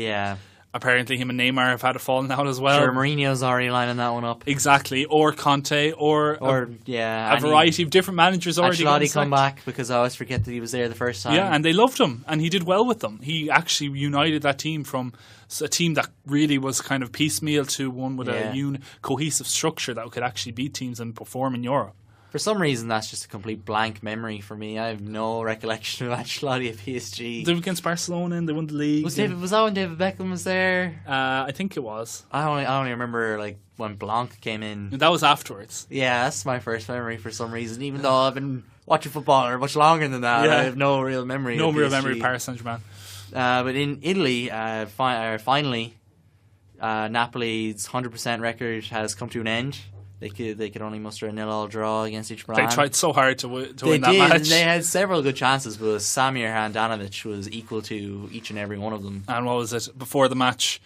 apparently him and Neymar have had a falling out as well. Sure, Mourinho's already lining that one up. Exactly, or Conte, or a variety of different managers already. Ancelotti come back, because I always forget that he was there the first time. Yeah, and they loved him, and he did well with them. He actually united that team from a team that really was kind of piecemeal to one with a cohesive structure that could actually beat teams and perform in Europe. For some reason, that's just a complete blank memory for me. I have no recollection of Ancelotti at PSG. They were against Barcelona and they won the league. Was that when David Beckham was there? I think it was. I only remember like when Blanc came in. That was afterwards. Yeah, that's my first memory for some reason. Even though I've been watching football much longer than that, I have no real memory. No of real PSG. memory of Paris Saint-Germain. But in Italy, finally, Napoli's 100% record has come to an end. They could only muster a 0-0 draw against each Milan. They tried so hard to win that match. They had several good chances, but Samir Handanovic was equal to each and every one of them. And what was it? Before the match,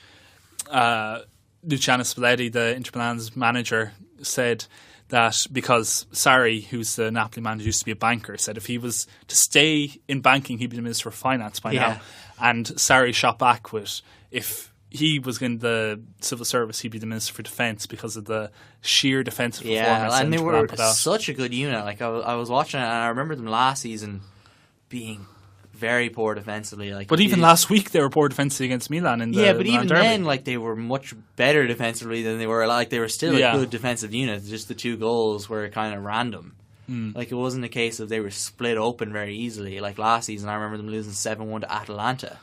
Luciano Spalletti, the Inter Milan's manager, said that because Sarri, who's the Napoli manager, used to be a banker, said if he was to stay in banking, he'd be the Minister of Finance by now. And Sarri shot back with, if he was in the civil service, he'd be the Minister for Defence, because of the sheer defensive performance. And they were such a good unit. Like I was watching it, and I remember them last season being very poor defensively. Like, but even last week they were poor defensively against Milan in the but even derby. then, like, they were much better defensively than they were. Like, they were still a good defensive unit. Just the 2 goals were kind of random. Like, it wasn't a case of they were split open very easily. Like last season, I remember them losing 7-1 to Atalanta.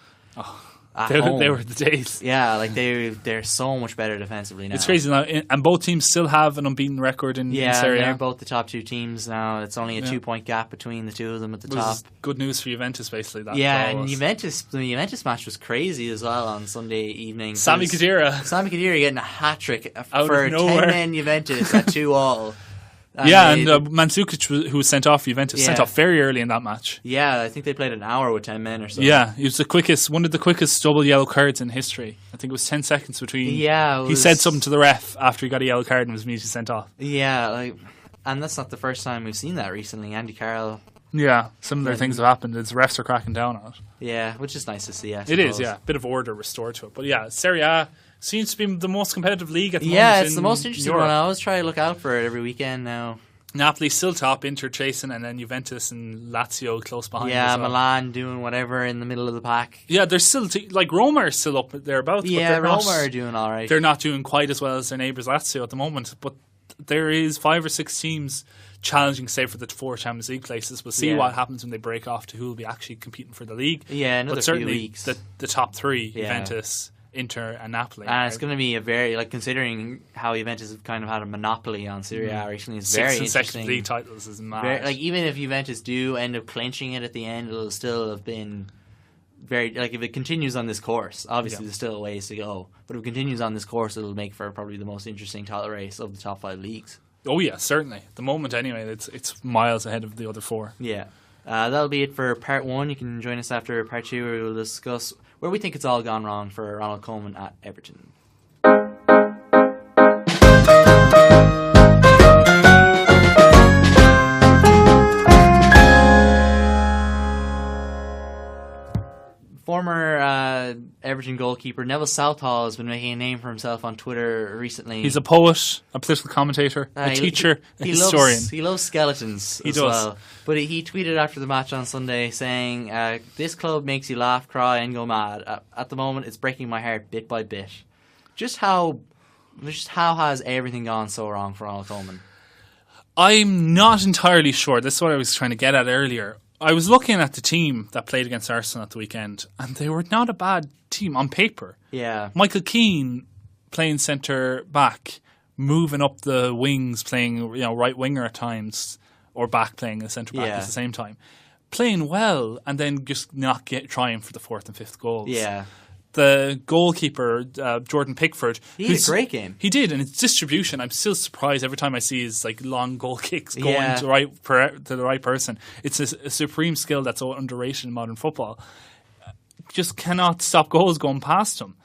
They were the days. Yeah, like they're so much better defensively now. It's crazy now, and both teams still have an unbeaten record in Serie A. They're both the top 2 teams now. It's only a 2-point gap between the 2 of them at the top. Good news for Juventus, basically. The Juventus match was crazy as well on Sunday evening. Sami Khedira getting a hat trick for 10-men Juventus at 2-2. And Mandzukic, who was sent off for Juventus, sent off very early in that match. Yeah, I think they played an hour with 10 men or so. Yeah, he was one of the quickest double yellow cards in history. I think it was 10 seconds between. Yeah, he said something to the ref after he got a yellow card and was immediately sent off. Yeah, and that's not the first time we've seen that recently. Andy Carroll. Yeah, similar things have happened. The refs are cracking down on it. Yeah, which is nice to see. It is, yeah, bit of order restored to it. But yeah, Serie A seems to be the most competitive league at the moment. Yeah, it's the most interesting one. I always try to look out for it every weekend now. Napoli still top, Inter chasing, and then Juventus and Lazio close behind. Yeah, Milan doing whatever in the middle of the pack. Yeah, they're still Roma are still up thereabouts. Yeah, but Roma are doing all right. They're not doing quite as well as their neighbours Lazio at the moment, but there is 5 or 6 teams challenging, say, for the 4 Champions League places. We'll see what happens when they break off to who will be actually competing for the league. Yeah, another few weeks. The top 3, Juventus, Inter and Napoli. And it's going to be a very, considering how Juventus have kind of had a monopoly on Serie A recently, it's very interesting. 6 consecutive league titles is mad. Even if Juventus do end up clinching it at the end, it'll still have been very, if it continues on this course, obviously there's still a ways to go, but if it continues on this course, it'll make for probably the most interesting title race of the top 5 leagues. Oh yeah, certainly. At the moment anyway, it's miles ahead of the other 4. Yeah. That'll be it for part 1. You can join us after part 2, where we'll discuss where we think it's all gone wrong for Ronald Koeman at Everton. Former Everton goalkeeper Neville Southall has been making a name for himself on Twitter recently. He's a poet, a political commentator, a teacher, a historian. He loves skeletons as well. But he tweeted after the match on Sunday saying, "This club makes you laugh, cry and go mad. At the moment, it's breaking my heart bit by bit." Just how has everything gone so wrong for Ronald Koeman? I'm not entirely sure. This is what I was trying to get at earlier. I was looking at the team that played against Arsenal at the weekend, and they were not a bad team on paper. Yeah. Michael Keane playing centre back, moving up the wings, playing right winger at times, or back playing a centre back at the same time, playing well, and then just not trying for the 4th and 5th goals. Yeah. The goalkeeper, Jordan Pickford, he had a great game. He did, and his distribution, I'm still surprised every time I see his long goal kicks going to the right person. It's a supreme skill that's so underrated in modern football. Just cannot stop goals going past him.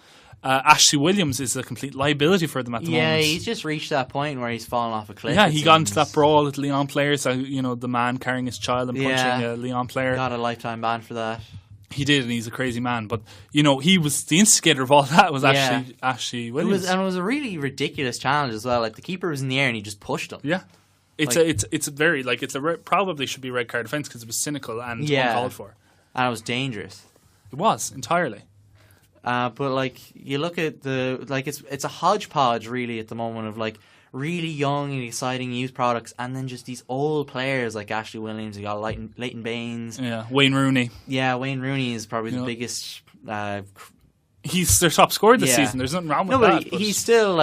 Ashley Williams is a complete liability for them at the moment. Yeah, he's just reached that point where he's fallen off a cliff. Yeah, he got into that brawl with Lyon players. The man carrying his child and punching a Lyon player. Got a lifetime ban for that. He did, and he's a crazy man. But, he was the instigator of all that was actually Ashley Williams. It was a really ridiculous challenge as well. Like, the keeper was in the air and he just pushed him. Yeah. Probably should be a red card offence because it was cynical and uncalled for. And it was dangerous. It was, entirely. But you look at it's a hodgepodge really at the moment of really young and exciting youth products, and then just these old players like Ashley Williams. You got Leighton Baines. Yeah, Wayne Rooney. Yeah, Wayne Rooney is probably the biggest. He's their top scorer this season. There's nothing wrong with that. But he's still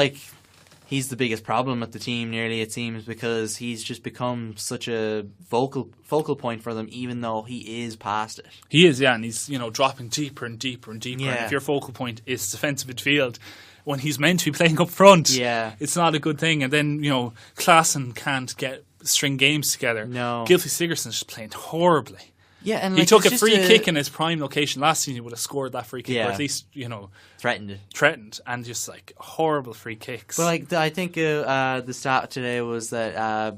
he's the biggest problem at the team, nearly, it seems, because he's just become such a focal point for them, even though he is past it. He is, yeah, and he's dropping deeper and deeper and deeper. Yeah. And if your focal point is defensive midfield, when he's meant to be playing up front, it's not a good thing. And then Klaassen can't string games together. No, Gylfi Sigurdsson's just playing horribly. Yeah, and he took a free kick in his prime location last season. He would have scored that free kick, or at least threatened, and just horrible free kicks. But I think the stat today was that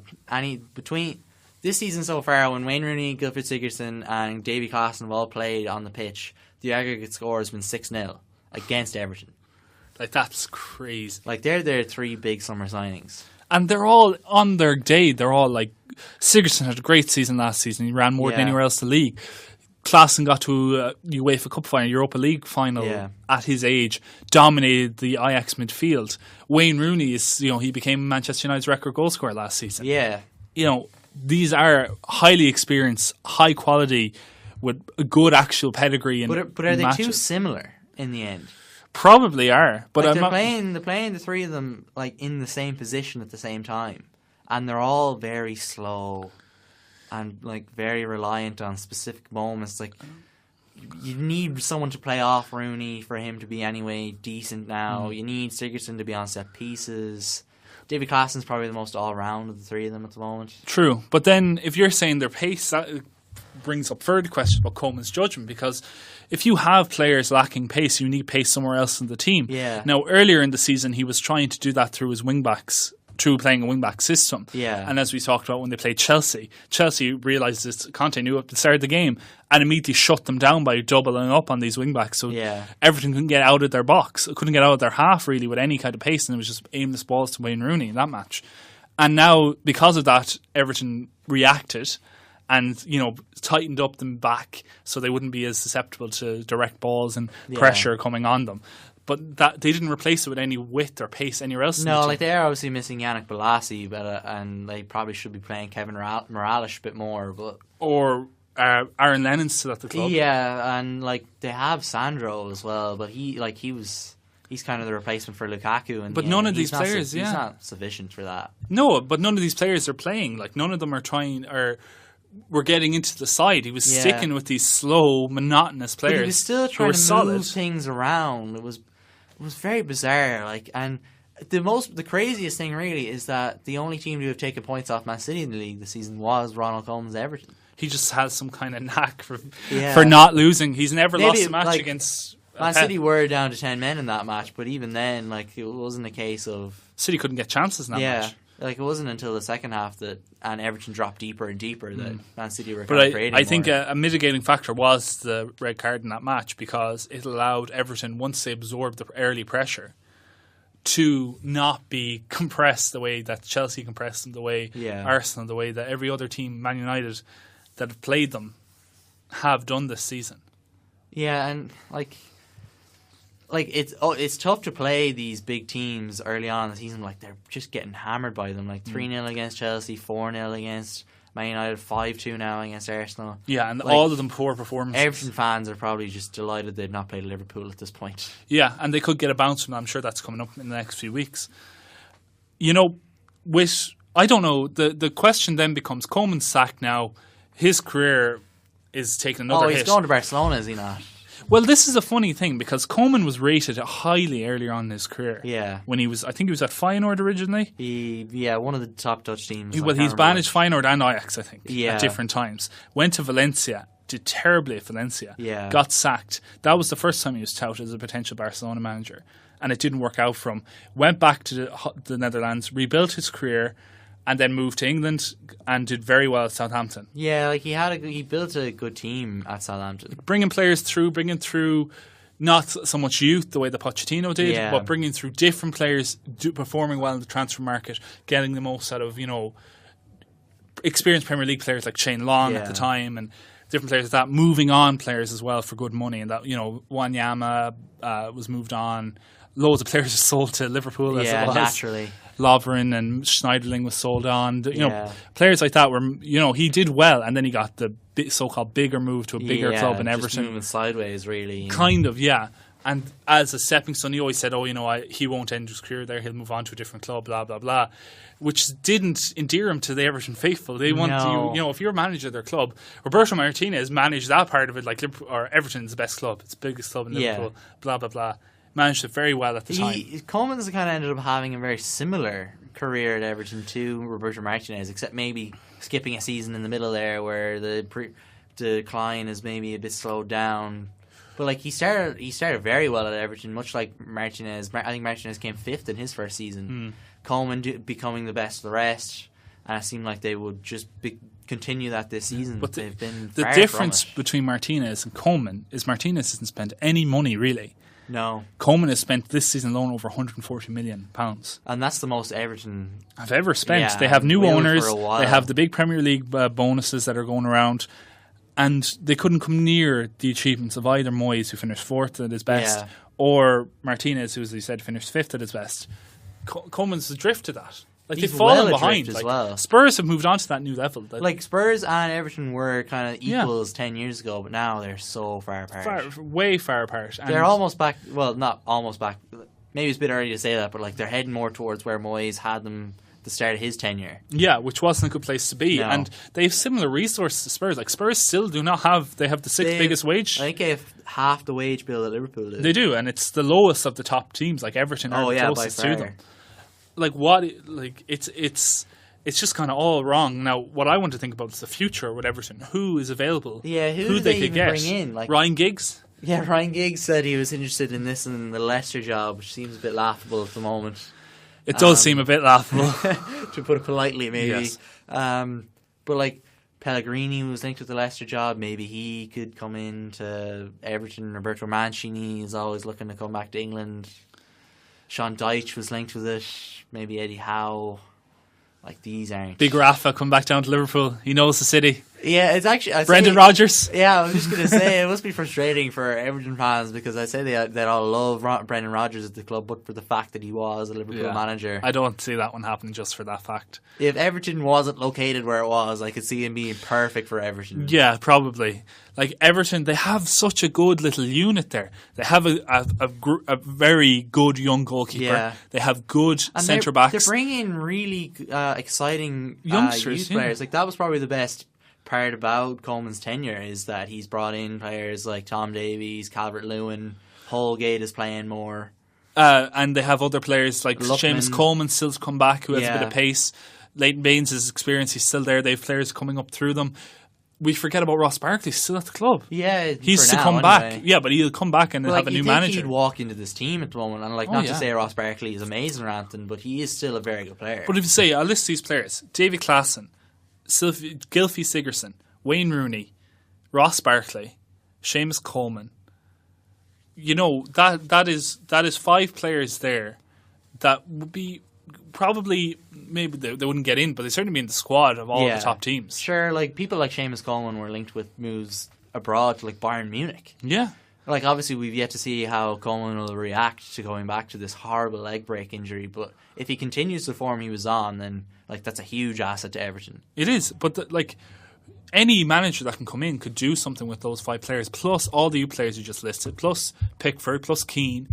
between this season so far, when Wayne Rooney, Gylfi Sigurdsson, and Davy Klaassen have all played on the pitch, the aggregate score has been 6-0 against Everton. That's crazy. They're their three big summer signings. And they're all on their day. They're all Sigurdsson had a great season last season. He ran more than anywhere else in the league. Klaassen got to a UEFA Cup final, Europa League final at his age, dominated the Ajax midfield. Wayne Rooney he became Manchester United's record goal scorer last season. Yeah. These are highly experienced, high quality, with a good actual pedigree. But are they too similar in the end? Probably are, but they're playing the three of them in the same position at the same time, and they're all very slow and very reliant on specific moments. You need someone to play off Rooney for him to be anyway decent now. You need Sigurdsson to be on set pieces. David Klaassen's probably the most all-round of the three of them at the moment. True, but then if you're saying their pace, that brings up further question about Koeman's judgment, because if you have players lacking pace, you need pace somewhere else in the team. Yeah. Now, earlier in the season, he was trying to do that through his wing-backs, through playing a wing-back system. Yeah. And as we talked about when they played Chelsea realised this, Conte knew at the start of the game and immediately shut them down by doubling up on these wing-backs. So Everton couldn't get out of their box, couldn't get out of their half really with any kind of pace, and it was just aimless balls to Wayne Rooney in that match. And now, because of that, Everton reacted and tightened up them back so they wouldn't be as susceptible to direct balls and pressure coming on them. But that they didn't replace it with any width or pace anywhere else. No, they're obviously missing Yannick Bolasie, and they probably should be playing Kevin Morales a bit more. Or Aaron Lennon's still at the club. Yeah, and they have Sandro as well, but he's kind of the replacement for Lukaku. But none of these players, he's not sufficient for that. No, but none of these players are playing. None of them are trying were getting into the side. He was sticking with these slow, monotonous players. But he was still trying to move things around. It was very bizarre. And the craziest thing really is that the only team to have taken points off Man City in the league this season was Ronald Koeman's Everton. He just has some kind of knack for not losing. He's never lost a match against Man City were down to 10 men in that match, but even then, it wasn't a case of City couldn't get chances in that match. It wasn't until the second half and Everton dropped deeper and deeper that Man City were creating I think more. a mitigating factor was the red card in that match, because it allowed Everton, once they absorbed the early pressure, to not be compressed the way that Chelsea compressed them, the way Arsenal, the way that every other team, Man United, that have played them have done this season. Yeah, and it's tough to play these big teams early on in the season. They're just getting hammered by them. 3-0 against Chelsea, 4-0 against Man United, 5-2 now against Arsenal. Yeah, and all of them poor performances. Everton fans are probably just delighted they've not played Liverpool at this point. Yeah, and they could get a bounce from that. I'm sure that's coming up in the next few weeks. I don't know, the question then becomes, Koeman's sacked now. His career is taking another hit. He's going to Barcelona, is he not? Well, this is a funny thing, because Koeman was rated highly earlier on in his career. Yeah. When I think he was at Feyenoord originally. One of the top Dutch teams. He's managed Feyenoord and Ajax, I think, at different times. Went to Valencia, did terribly at Valencia, got sacked. That was the first time he was touted as a potential Barcelona manager, and it didn't work out for him. Went back to the Netherlands, rebuilt his career, and then moved to England and did very well at Southampton. Yeah, like he built a good team at Southampton. Bringing through not so much youth the way that Pochettino did, but bringing through different players, performing well in the transfer market, getting the most out of, experienced Premier League players like Shane Long at the time, and different players like that, moving on players as well for good money. And that, Wanyama was moved on. Loads of players are sold to Liverpool as it was. Naturally. Lovren and Schneiderlin was sold on. Players like that were, he did well, and then he got the so-called bigger move to a bigger club in Everton. Just moving sideways, really. Kind of, yeah. And as a stepping stone, he always said, he won't end his career there, he'll move on to a different club, blah, blah, blah, which didn't endear him to the Everton faithful. They want you, if you're a manager of their club, Roberto Martinez managed that part of it, like Liverpool, or Everton's the best club, it's the biggest club in Liverpool, blah, blah, blah. Managed it very well at the time. Koeman's kind of ended up having a very similar career at Everton to Roberto Martinez, except maybe skipping a season in the middle there where the decline is maybe a bit slowed down. But he started very well at Everton, much like Martinez. I think Martinez came 5th in his first season. Koeman becoming the best of the rest, and it seemed like they would just continue that this season. But they've been the difference between Martinez and Koeman is Martinez hasn't spent any money really. No. Koeman has spent this season alone over £140 million. And that's the most Everton have ever spent. Yeah, they have new owners. They have the big Premier League bonuses that are going around. And they couldn't come near the achievements of either Moyes, who finished 4th at his best, or Martinez, who, as you said, finished 5th at his best. Koeman's adrift to that. They've fallen behind. As well. Spurs have moved on to that new level. Spurs and Everton were kind of equals 10 years ago, but now they're so far apart. Way far apart. They're almost back. Well, not almost back. Maybe it's a bit early to say that, but they're heading more towards where Moyes had them at the start of his tenure. Yeah, which wasn't a good place to be. No. And they have similar resources to Spurs. Spurs still do not have. They have the 6th biggest wage. I think they have half the wage bill that Liverpool do. They do, and it's the lowest of the top teams. Everton are the closest to them. It's just kind of all wrong. Now, what I want to think about is the future with Everton. Who is available? Yeah, who they could get? Bring in? Ryan Giggs? Yeah, Ryan Giggs said he was interested in this and the Leicester job, which seems a bit laughable at the moment. It does seem a bit laughable. To put it politely, maybe. Yes. But Pellegrini was linked with the Leicester job. Maybe he could come into Everton. Roberto Mancini is always looking to come back to England. Sean Dyche was linked with it. Maybe Eddie Howe. These aren't. Big Rafa come back down to Liverpool. He knows the city. Yeah, it's actually... Brendan Rodgers. Yeah, I was just going to say, it must be frustrating for Everton fans because I say they all love Brendan Rodgers at the club, but for the fact that he was a Liverpool manager. I don't see that one happening just for that fact. If Everton wasn't located where it was, I could see him being perfect for Everton. Yeah, probably. Everton, they have such a good little unit there. They have a very good young goalkeeper. Yeah. They have good centre-backs. They're bringing really exciting youngsters, youth players. That was probably the best part about Koeman's tenure is that he's brought in players like Tom Davies, Calvert-Lewin, Holgate is playing more. And they have other players like Seamus Coleman still to come back who has a bit of pace. Leighton Baines' experience, he's still there. They have players coming up through them. We forget about Ross Barkley, still at the club. Yeah, he's to come back. Yeah, but he'll come back and have a new manager. He'd walk into this team at the moment, and not to say Ross Barkley is amazing or anything, but he is still a very good player. But if you say, I'll list these players: Davy Klaassen, Gylfi Sigurdsson, Wayne Rooney, Ross Barkley, Seamus Coleman. That is 5 players there that would be probably. Maybe they wouldn't get in, but they certainly be in the squad of all the top teams. Sure, people like Seamus Coleman were linked with moves abroad to Bayern Munich. Yeah. Obviously we've yet to see how Coleman will react to going back to this horrible leg break injury, but if he continues the form he was on, then that's a huge asset to Everton. It is, but any manager that can come in could do something with those 5 players, plus all the new players you just listed, plus Pickford, plus Keane.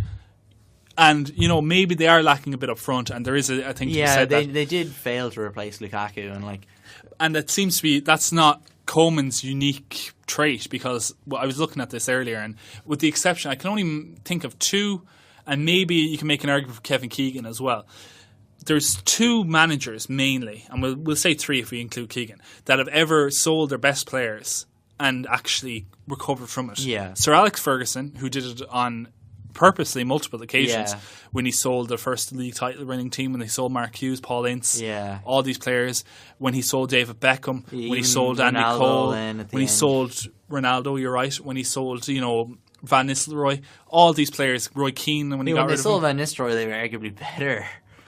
And, maybe they are lacking a bit up front, and there is I think you said that. They did fail to replace Lukaku. And it seems to be, that's not Koeman's unique trait, because I was looking at this earlier, and with the exception, I can only think of 2, and maybe you can make an argument for Kevin Keegan as well. There's 2 managers mainly, and we'll say 3 if we include Keegan, that have ever sold their best players and actually recovered from it. Yeah. Sir Alex Ferguson, who did it on purposely multiple occasions, Yeah. when he sold the first league title winning team, when he sold Mark Hughes, Paul Ince, Yeah. all these players, when he sold David Beckham, when he Even sold Andy Ronaldo Cole, then at the when he end. sold Ronaldo, you're right, when he sold, Van Nistelrooy, all these players, Roy Keane, when he got when they rid of sold him. Van Nistelrooy, they were arguably better.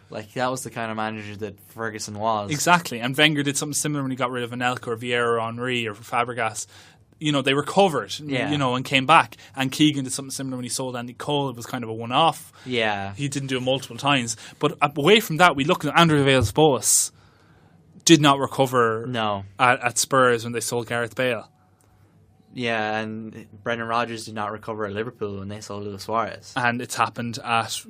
Like, that was the kind of manager that Ferguson was. Exactly, and Wenger did something similar when he got rid of Anelka or Vieira or Henry or Fabregas. They recovered, Yeah. and came back. And Keegan did something similar when he sold Andy Cole. It was kind of a one-off. Yeah. He didn't do it multiple times. But away from that, we look at Andrew Villas-Boas did not recover No. at Spurs when they sold Gareth Bale. Yeah, and Brendan Rodgers did not recover at Liverpool when they sold Luis Suarez. And it's happened at,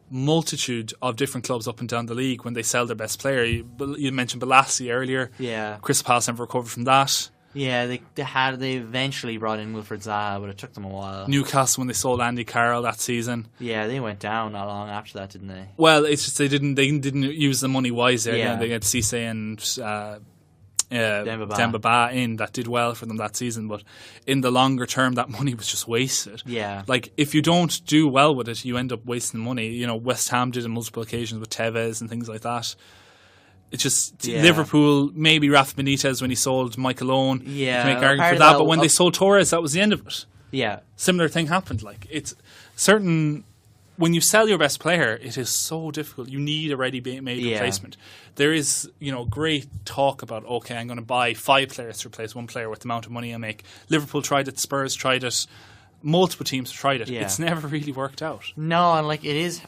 multitude of different clubs up and down the league when they sell their best player. You mentioned Balassi earlier. Yeah. Crystal Palace never recovered from that. Yeah, they eventually brought in Wilfred Zaha, but it took them a while. Newcastle when they sold Andy Carroll that season. Yeah, they went down not long after that, didn't they? Well, it's just they didn't use the money wisely. Yeah. They had Cisse and Demba Ba in that did well for them that season, but in the longer term, that money was just wasted. Yeah. Like, if you don't do well with it, you end up wasting money. West Ham did on multiple occasions with Tevez and things like that. It's just Liverpool, maybe Rafa Benitez when he sold Michael Owen. Yeah, you can make argument part for of that, that- but when they sold Torres, that was the end of it. Yeah. Similar thing happened. Like, it's certain. When you sell your best player, it is so difficult. You need a ready-made replacement. There is, great talk about, okay, I'm going to buy 5 players to replace one player with the amount of money I make. Liverpool tried it, Spurs tried it, multiple teams tried it. Yeah. It's never really worked out. No, and it is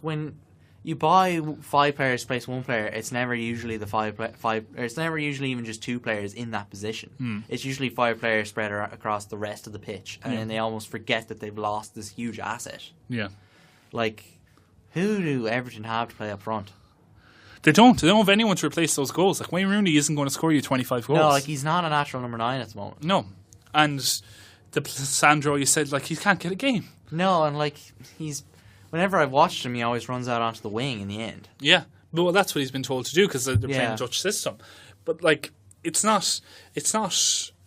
when you buy 5 players to replace one player, it's never usually the five. Or it's never usually even just 2 players in that position. It's usually 5 players spread across the rest of the pitch, and then they almost forget that they've lost this huge asset. Yeah. Who do Everton have to play up front? They don't have anyone to replace those goals. Like, Wayne Rooney isn't going to score you 25 goals. No, he's not a natural number 9 at the moment. No. And Sandro, you said, he can't get a game. No, and he's... Whenever I've watched him, he always runs out onto the wing in the end. Yeah. But that's what he's been told to do because they're playing the Dutch system. But, it's not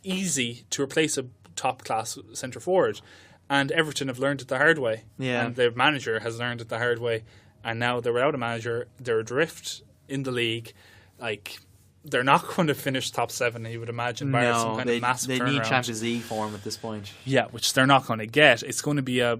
easy to replace a top-class centre-forward. And Everton have learned it the hard way. Yeah. And their manager has learned it the hard way. And now they're without a manager. They're adrift in the league. They're not going to finish top 7, you would imagine, by some kind of massive they turnaround. need Champions League form at this point. Yeah, which they're not going to get. It's going to be a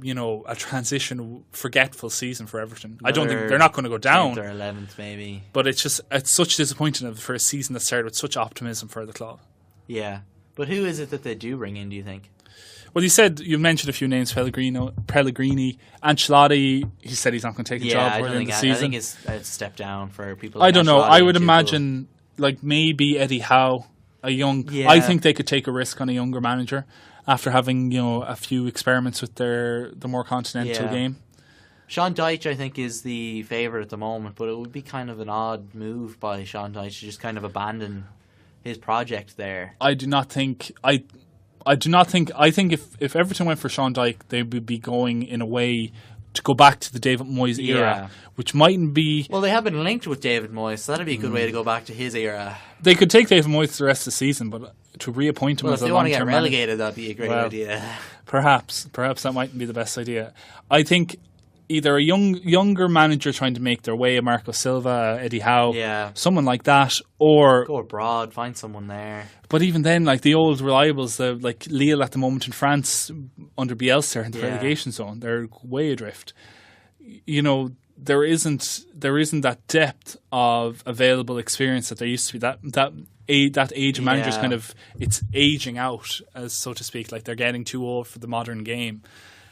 transition, forgetful season for Everton. I don't think they're not going to go down. 10th or 11th, maybe. But it's such disappointing for a season that started with such optimism for the club. Yeah. But who is it that they do bring in, do you think? Well, you mentioned a few names: Pellegrini, Ancelotti. He said he's not going to take a job early in the season. I think it's a step down for people. I Like don't know. Ancelotti I would and Tuchel. imagine maybe Eddie Howe, a young. Yeah. I think they could take a risk on a younger manager after having a few experiments with the more continental game. Sean Dyche, I think, is the favourite at the moment, but it would be kind of an odd move by Sean Dyche to just kind of abandon his project there. I think if Everton went for Sean Dyche, they would be going in a way to go back to the David Moyes era, which mightn't be... Well, they have been linked with David Moyes, so that'd be a good way to go back to his era. They could take David Moyes the rest of the season, but to reappoint him as a long-term if they want to get manager, relegated, that'd be a great idea. Perhaps that mightn't be the best idea. I think either a younger manager trying to make their way, a Marco Silva, Eddie Howe, someone like that, or go abroad, find someone there. But even then, the old reliables, like Lille at the moment in France under Bielsa in the relegation zone, they're way adrift. There isn't that depth of available experience that there used to be. That age of managers kind of, it's aging out, as so to speak. Like, they're getting too old for the modern game.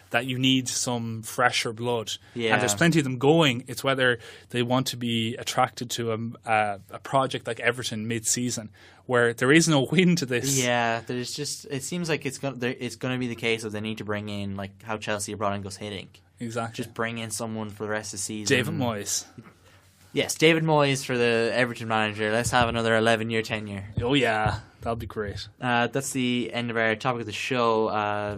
That you need some fresher blood. And there's plenty of them going. It's whether they want to be attracted to a project like Everton mid-season, where there is no win to this. Yeah, there's just, it seems like it's going to be the case of they need to bring in, like how Chelsea brought in Gus Hiddink. Exactly. Just bring in someone for the rest of the season. David Moyes. Yes, David Moyes for the Everton manager. Let's have another 11-year tenure. Oh yeah, that'll be great. That's the end of our topic of the show.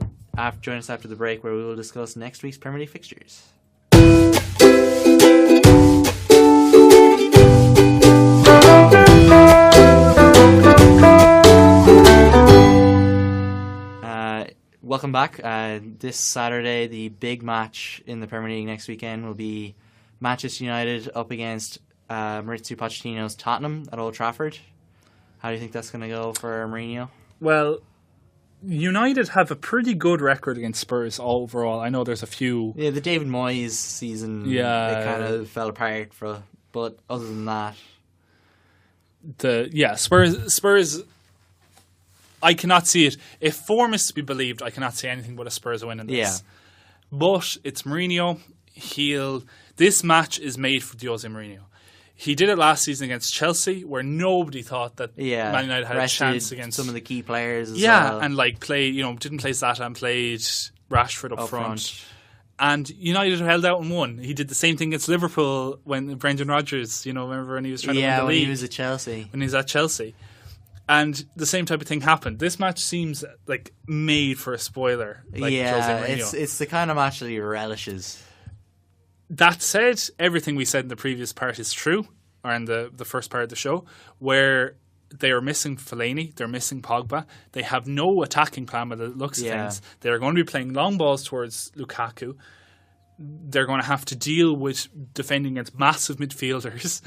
Join us after the break, where we will discuss next week's Premier League fixtures. welcome back. This Saturday, the big match in the Premier League next weekend will be Manchester United up against Maurizio Pochettino's Tottenham at Old Trafford. How do you think that's going to go for Mourinho? Well, United have a pretty good record against Spurs overall. I know there's a few... Yeah, the David Moyes season, it kind of fell apart, but other than that... Spurs... I cannot see it. If form is to be believed, I cannot see anything but a Spurs win in this. Yeah. But it's Mourinho. This match is made for Jose Mourinho. He did it last season against Chelsea, where nobody thought that Man United had a chance against some of the key players as well. And didn't play Zlatan, played Rashford up front. And United held out and won. He did the same thing against Liverpool when Brendan Rodgers, remember when he was trying to win the league? when he was at Chelsea. When he was at Chelsea. And the same type of thing happened. This match seems like made for a spoiler. Jose Mourinho. It's the kind of match that he relishes. That said, everything we said in the previous part is true, or in the first part of the show, where they are missing Fellaini, they're missing Pogba. They have no attacking plan by the looks of things. They're going to be playing long balls towards Lukaku. They're going to have to deal with defending against massive midfielders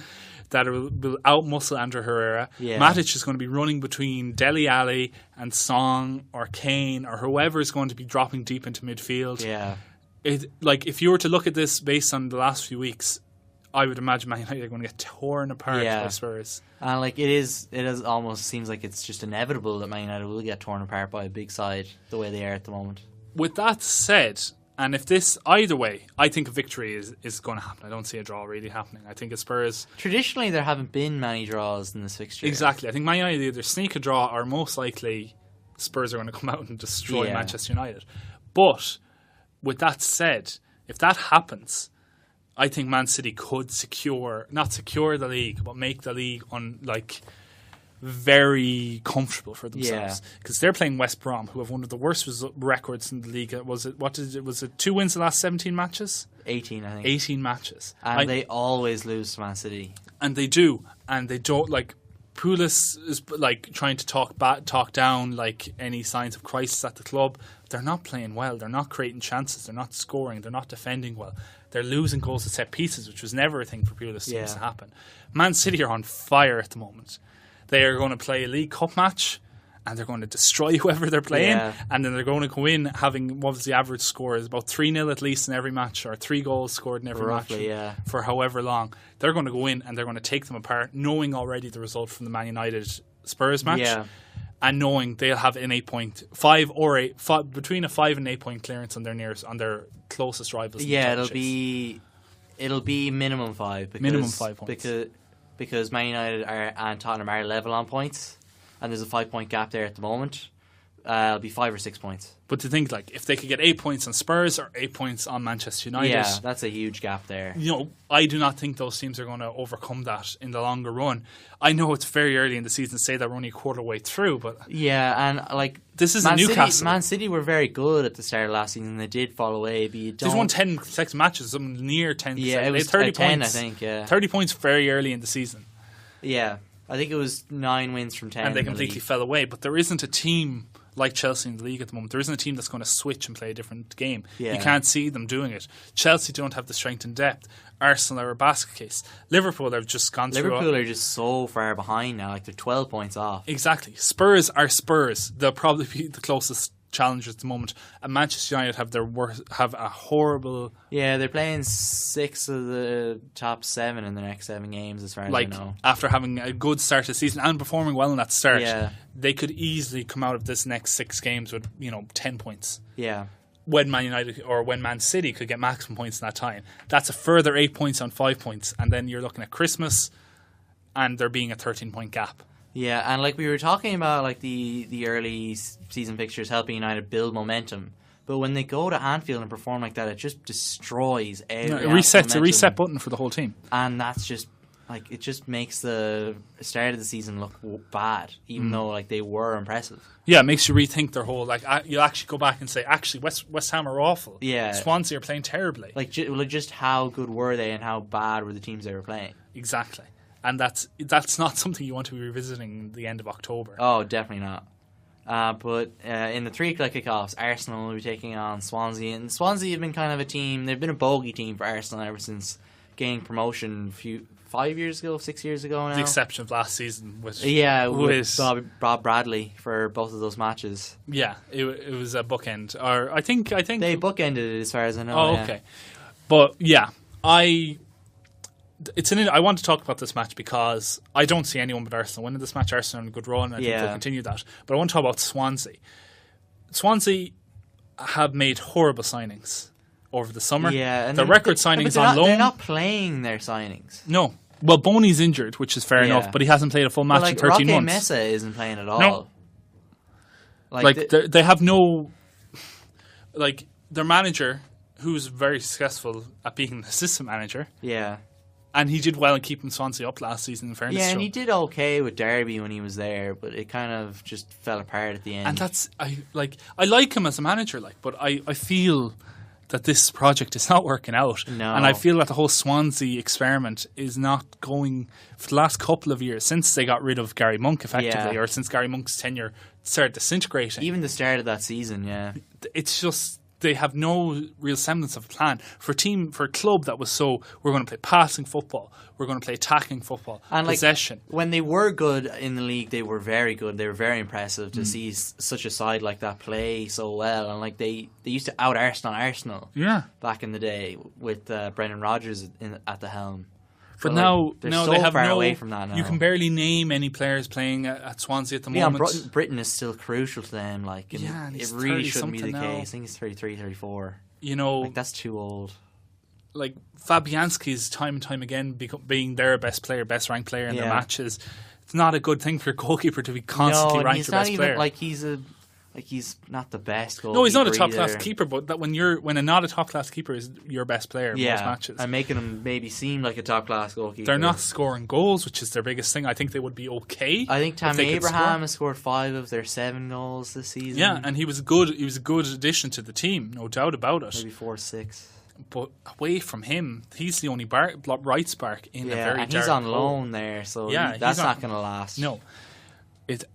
that will outmuscle Andrew Herrera. Yeah. Matic is going to be running between Dele Alli and Song or Kane or whoever is going to be dropping deep into midfield. Yeah. If you were to look at this based on the last few weeks, I would imagine Man United are going to get torn apart by Spurs. And it is almost seems like it's just inevitable that Man United will get torn apart by a big side the way they are at the moment. With that said, and if this, either way, I think a victory is going to happen. I don't see a draw really happening. I think Spurs... Traditionally, there haven't been many draws in this fixture. Exactly. I think Man United either sneak a draw or most likely Spurs are going to come out and destroy Manchester United. But with that said, if that happens, I think Man City could not secure the league, but make the league very comfortable for themselves, because they're playing West Brom, who have one of the worst records in the league. Was it 2 wins the last 17 matches? 18, I think. 18 matches, and they always lose to Man City, and they do, and they don't Pulis is trying to talk down any signs of crisis at the club. They're not playing well. They're not creating chances. They're not scoring. They're not defending well. They're losing goals at set pieces, which was never a thing for Pulis to happen. Man City are on fire at the moment. They are going to play a League Cup match, and they're going to destroy whoever they're playing, and then they're going to go in having, what was the average score? Is about 3-0 at least in every match, or 3 goals scored in every match for however long. They're going to go in and they're going to take them apart, knowing already the result from the Man United Spurs match, and knowing they'll have an 8-point, between a 5 and 8 point clearance on their closest rivals. Yeah, it'll be minimum 5. Minimum 5 points. Because Man United and Tottenham are level on points, and there's a 5-point gap there at the moment. It'll be 5 or 6 points. But to think, if they could get 8 points on Spurs or 8 points on Manchester United... Yeah, that's a huge gap there. I do not think those teams are going to overcome that in the longer run. I know it's very early in the season to say that we're only a quarter way through, but... Yeah, and this is Newcastle. Man City were very good at the start of last season. They did fall away, but They've won 10 consecutive matches, something near 10. Yeah, it was 30 10, points, I think, yeah. 30 points very early in the season. Yeah, I think it was 9 wins from 10. And they completely fell away, but there isn't a team like Chelsea in the league at the moment. There isn't a team that's going to switch and play a different game. Yeah. You can't see them doing it. Chelsea don't have the strength and depth. Arsenal are a basket case. Liverpool have just gone through... Liverpool are just so far behind now. They're 12 points off. Exactly. Spurs are Spurs. They'll probably be the closest challengers at the moment. And Manchester United have a horrible... Yeah, they're playing 6 of the top 7 in the next 7 games, as far as I know. After having a good start to the season and performing well in that start, they could easily come out of this next 6 games with 10 points. Yeah. When Man United or when Man City could get maximum points in that time, that's a further 8 points on 5 points, and then you're looking at Christmas, and there being a 13-point gap. Yeah, and we were talking about the early season fixtures helping United build momentum, but when they go to Anfield and perform like that, it just destroys every it resets a reset button for the whole team, and that's just it just makes the start of the season look bad, even though they were impressive. Yeah, it makes you rethink their whole you'll actually go back and say, actually West Ham are awful. Yeah, Swansea are playing terribly. Just how good were they and how bad were the teams they were playing? Exactly. And that's not something you want to be revisiting at the end of October. Oh, definitely not. But in the 3 o'clock kickoffs, Arsenal will be taking on Swansea. And Swansea have been kind of a team, they've been a bogey team for Arsenal ever since gaining promotion 5 years ago, 6 years ago now. The exception of last season with Bob Bradley for both of those matches. Yeah, it was a bookend. Or I think they bookended it as far as I know. Oh, okay. But yeah, I want to talk about this match because I don't see anyone but Arsenal winning this match. Arsenal on a good run. I think they'll continue that. But I want to talk about Swansea. Swansea have made horrible signings over the summer. Yeah, and the record signings on loan. They're not playing their signings. No. Well, Boney's injured, which is fair enough, but he hasn't played a full match in 13 Roque months. Mesa isn't playing at all. No. They have no... Like, their manager, who's very successful at being an assistant manager... Yeah. And he did well in keeping Swansea up last season, in fairness. Yeah, and he did okay with Derby when he was there, but it kind of just fell apart at the end. And that's... I like him as a manager, but I feel... that this project is not working out. No. And I feel that the whole Swansea experiment is not going for the last couple of years, since they got rid of Gary Monk effectively, or since Gary Monk's tenure started disintegrating. Even the start of that season, yeah. It's just they have no real semblance of a plan. For a club that was so, we're going to play passing football, we're going to play attacking football, and possession. When they were good in the league, they were very good. They were very impressive to see such a side like that play so well. And they used to out Arsenal back in the day with Brendan Rodgers at the helm. But now they're so they have far away from that now. You can barely name any players playing at Swansea at the moment. Britain is still crucial to them. And it really shouldn't be the case. I think he's 33, 34. That's too old. Like Fabianski's time and time again being their best player, best ranked player in their matches. It's not a good thing for a goalkeeper to be constantly ranked your best player. He's not the best goalkeeper. No, he's not a top class keeper, but that when a not a top class keeper is your best player in most matches. And making him maybe seem like a top class goalkeeper. They're not scoring goals, which is their biggest thing. I think they would be okay. I think Tammy Abraham has scored 5 of their 7 goals this season. Yeah, and he was good. He was a good addition to the team, no doubt about it. Maybe 4 or 6. But away from him, he's the only right spark in a very dark he's on hole. loan there, so that's not going to last. No.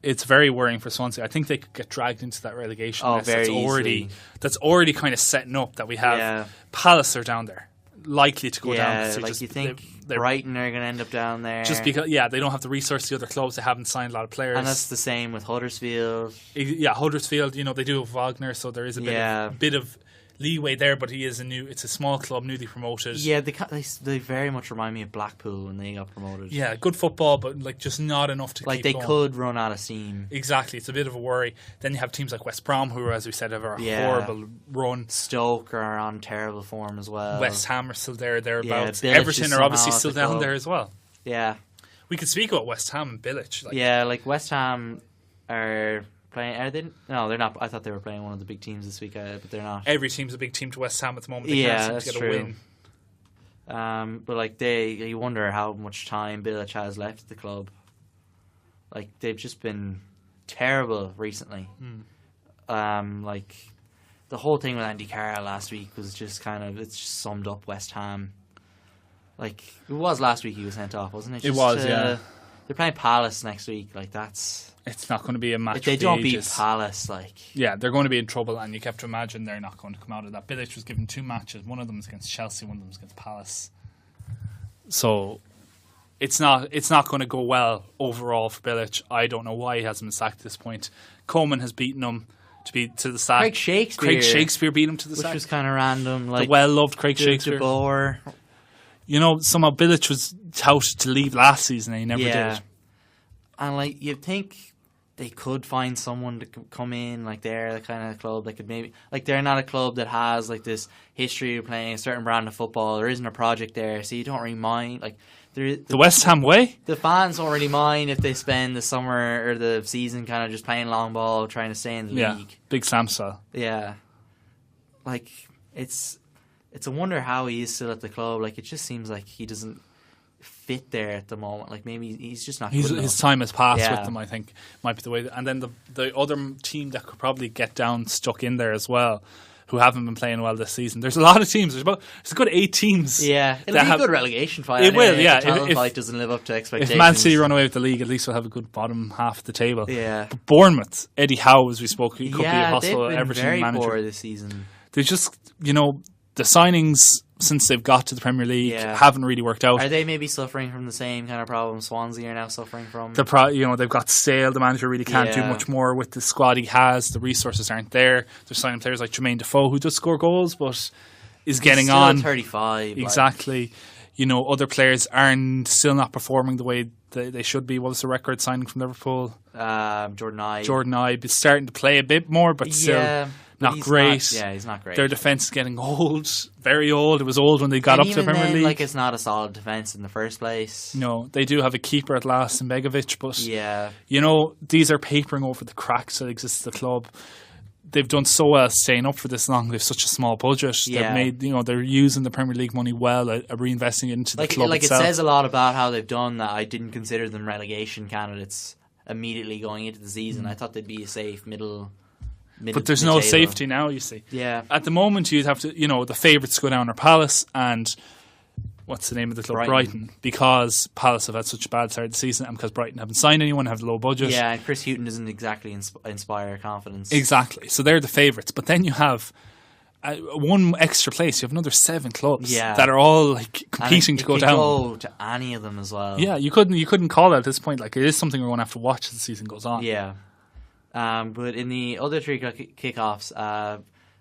It's very worrying for Swansea. I think they could get dragged into that relegation mess that's already kind of setting up that we have Palace are down there, likely to go down. Yeah, you think Brighton are going to end up down there. Just because, they don't have the resource to the other clubs. They haven't signed a lot of players. And that's the same with Huddersfield. Yeah, Huddersfield, they do have Wagner, so there is a bit of leeway there, but it's a small club, newly promoted. Yeah, they very much remind me of Blackpool when they got promoted. Yeah, good football, but just not enough to keep they going. could run out of steam. Exactly, it's a bit of a worry. Then you have teams like West Brom, who, as we said, have a horrible run. Stoke are on terrible form as well. West Ham are still thereabouts. Everton are obviously still down there as well. Yeah. We could speak about West Ham and Bilic. West Ham are... Are they? No, they're not. I thought they were playing one of the big teams this week, but they're not. Every team's a big team to West Ham at the moment. They can't seem to get a win. But you wonder how much time Bilic has left at the club. They've just been terrible recently. The whole thing with Andy Carroll last week was just it's just summed up West Ham. It was last week he was sent off, wasn't it? It was, yeah. They're playing Palace next week. It's not going to be a match. If they don't beat Palace, they're going to be in trouble, and you have to imagine they're not going to come out of that. Bilic was given 2 matches. One of them is against Chelsea. One of them is against Palace. So it's not going to go well overall for Bilic. I don't know why he hasn't been sacked at this point. Koeman has beaten him to the sack. Craig Shakespeare beat him to the sack, which was kind of random. The well-loved Craig Shakespeare. DeBoer. Somehow Bilic was touted to leave last season, and he never did. And you'd think they could find someone to come in, they're the kind of club that could maybe, they're not a club that has this history of playing a certain brand of football. There isn't a project there, so you don't really mind. The West Ham way? The fans don't really mind if they spend the summer or the season kind of just playing long ball, trying to stay in the league. Big Sam style. Yeah. It's a wonder how he is still at the club. It just seems like he doesn't fit there at the moment. Maybe he's just not good enough. His time has passed with them, I think, might be the way. And then the other team that could probably get stuck in there as well, who haven't been playing well this season. There's a lot of teams. There's a good 8 teams. Yeah, it'll be a good relegation fight. It will, yeah. If the talent fight doesn't live up to expectations. If Man City run away with the league, at least we'll have a good bottom half of the table. Yeah. But Bournemouth, Eddie Howe, as we spoke, could be a possible they've been Everton very manager. poor this season. They just, the signings since they've got to the Premier League haven't really worked out. Are they maybe suffering from the same kind of problem Swansea are now suffering from? They've got Sale. The manager really can't do much more with the squad he has. The resources aren't there. They're signing players like Jermaine Defoe, who does score goals, but is getting still on. 35. Exactly. Other players are still not performing the way they should be. What was the record signing from Liverpool? Jordan Ibe. Jordan Ibe is starting to play a bit more, but still not great. He's not great. Their defence is getting old, very old. It was old when they got up to the Premier League. It's not a solid defence in the first place. No, they do have a keeper at last in Begovic, but these are papering over the cracks that exist at the club. They've done so well staying up for this long. They've such a small budget. Yeah. They've made, they're using the Premier League money well, reinvesting it into the club itself. It says a lot about how they've done that. I didn't consider them relegation candidates immediately going into the season. I thought they'd be a safe middle. But there's no safety now, you see. Yeah. At the moment, you'd have to, the favourites go down are Palace and what's the name of the club? Brighton. Because Palace have had such a bad start of the season and because Brighton haven't signed anyone, have low budget. Yeah, and Chris Hughton doesn't exactly inspire confidence. Exactly. So they're the favourites. But then you have one extra place. You have another 7 clubs that are all competing to go down. Go to any of them as well. Yeah, you couldn't call it at this point. It is something we're going to have to watch as the season goes on. Yeah. But in the other 3 kickoffs,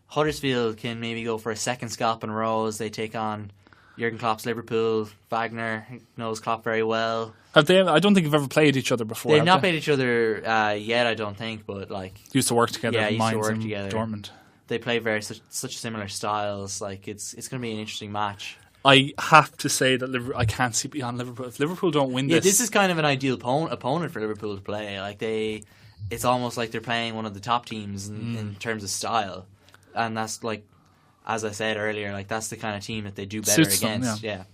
Huddersfield can maybe go for a second scalp in a row as they take on Jurgen Klopp's Liverpool. Wagner knows Klopp very well. Have they? I don't think they've ever played each other before. They've not played each other yet, I don't think. But used to work together. Yeah, in used to Mainz work and together. Dortmund. They play such similar styles. It's going to be an interesting match. I have to say that I can't see beyond Liverpool. If Liverpool don't win this is kind of an ideal opponent for Liverpool to play. It's almost like they're playing one of the top teams in terms of style, and that's as I said earlier, that's the kind of team that they do better Suits against. them, yeah.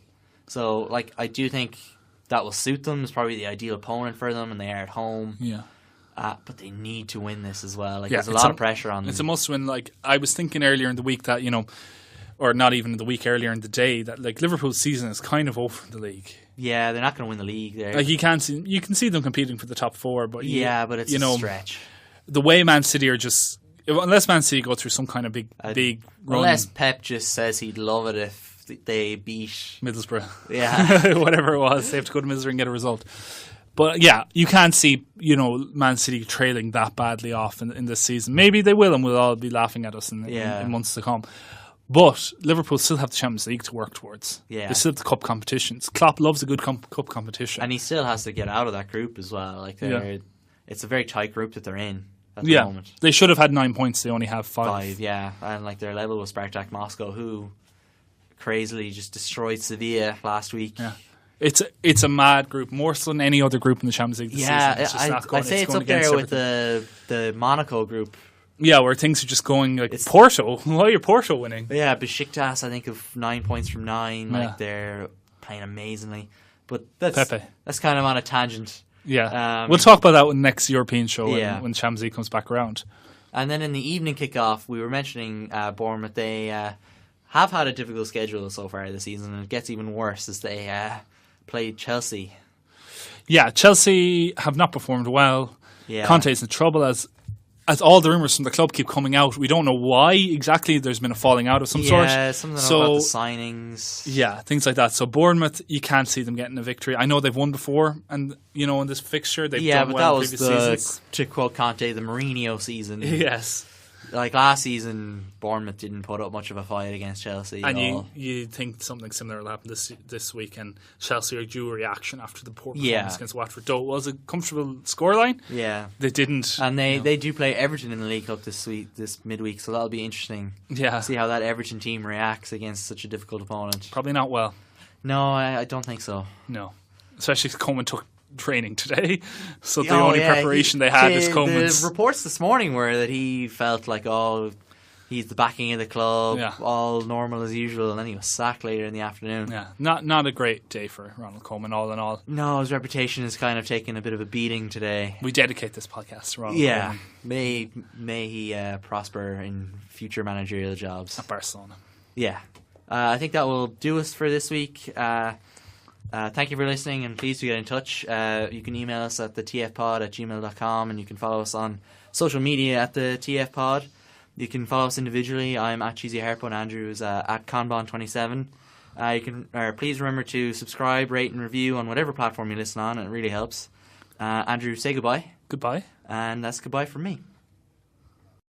So I do think that will suit them. It's probably the ideal opponent for them, and they are at home. Yeah. But they need to win this as well. There's a lot of pressure on them. It's a must-win. I was thinking earlier in the week that or not even in the week earlier in the day that Liverpool's season is kind of over in the league. Yeah, they're not going to win the league. You can see them competing for the top 4, but but it's a stretch. The way Man City are just, unless Man City go through some kind of big run. Unless Pep just says he'd love it if they beat Middlesbrough. Yeah, whatever it was, they have to go to Middlesbrough and get a result. But yeah, you can't see Man City trailing that badly off in this season. Maybe they will, and we'll all be laughing at us in months to come. But Liverpool still have the Champions League to work towards. Yeah. They still have the cup competitions. Klopp loves a good cup competition. And he still has to get out of that group as well. It's a very tight group that they're in at the moment. They should have had 9 points. They only have 5. Yeah. And they're level with Spartak Moscow, who crazily just destroyed Sevilla last week. Yeah. It's a mad group, more so than any other group in the Champions League this season. I'd say it's up there with the Monaco group. Yeah, where things are just going Porto. Why are Porto winning? Yeah, Besiktas, I think, of 9 points from 9. They're playing amazingly. But that's kind of on a tangent. Yeah. We'll talk about that in the next European show when Champions League comes back around. And then in the evening kickoff, we were mentioning Bournemouth. They have had a difficult schedule so far this season, and it gets even worse as they played Chelsea. Yeah, Chelsea have not performed well. Yeah. Conte's in trouble as all the rumours from the club keep coming out. We don't know why exactly. There's been a falling out of some sort. Yeah, something about the signings. Yeah, things like that. So Bournemouth, you can't see them getting a victory. I know they've won before, and in this fixture they've done well in previous seasons. To quote Conte, the Mourinho season. Yes. Last season, Bournemouth didn't put up much of a fight against Chelsea. And you think something similar will happen this week, and Chelsea are due a reaction after the poor performance against Watford. Though it was a comfortable scoreline. Yeah. They didn't. And they do play Everton in the League Cup this midweek, so that'll be interesting. Yeah. See how that Everton team reacts against such a difficult opponent. Probably not well. No, I don't think so. No. Especially Koeman took training today, so the only preparation they had is Koeman's. The reports this morning were that he felt He's the backing of the club, Yeah. all normal as usual, and then he was sacked later in the afternoon. Yeah, not a great day for Ronald Koeman, all in all. No, his reputation has kind of taken a bit of a beating today. We dedicate this podcast to Ronald Yeah, Koeman may he prosper in future managerial jobs. at Barcelona. Yeah. I think that will do us for this week. Thank you for listening, and please do get in touch. You can email us at thetfpod@gmail.com, and you can follow us on social media at the TFPod. You can follow us individually. I'm at Cheesy Harpo, and Andrew is at Kanban27. Please remember to subscribe, rate, and review on whatever platform you listen on. It really helps. Andrew, say goodbye. Goodbye. And that's goodbye from me.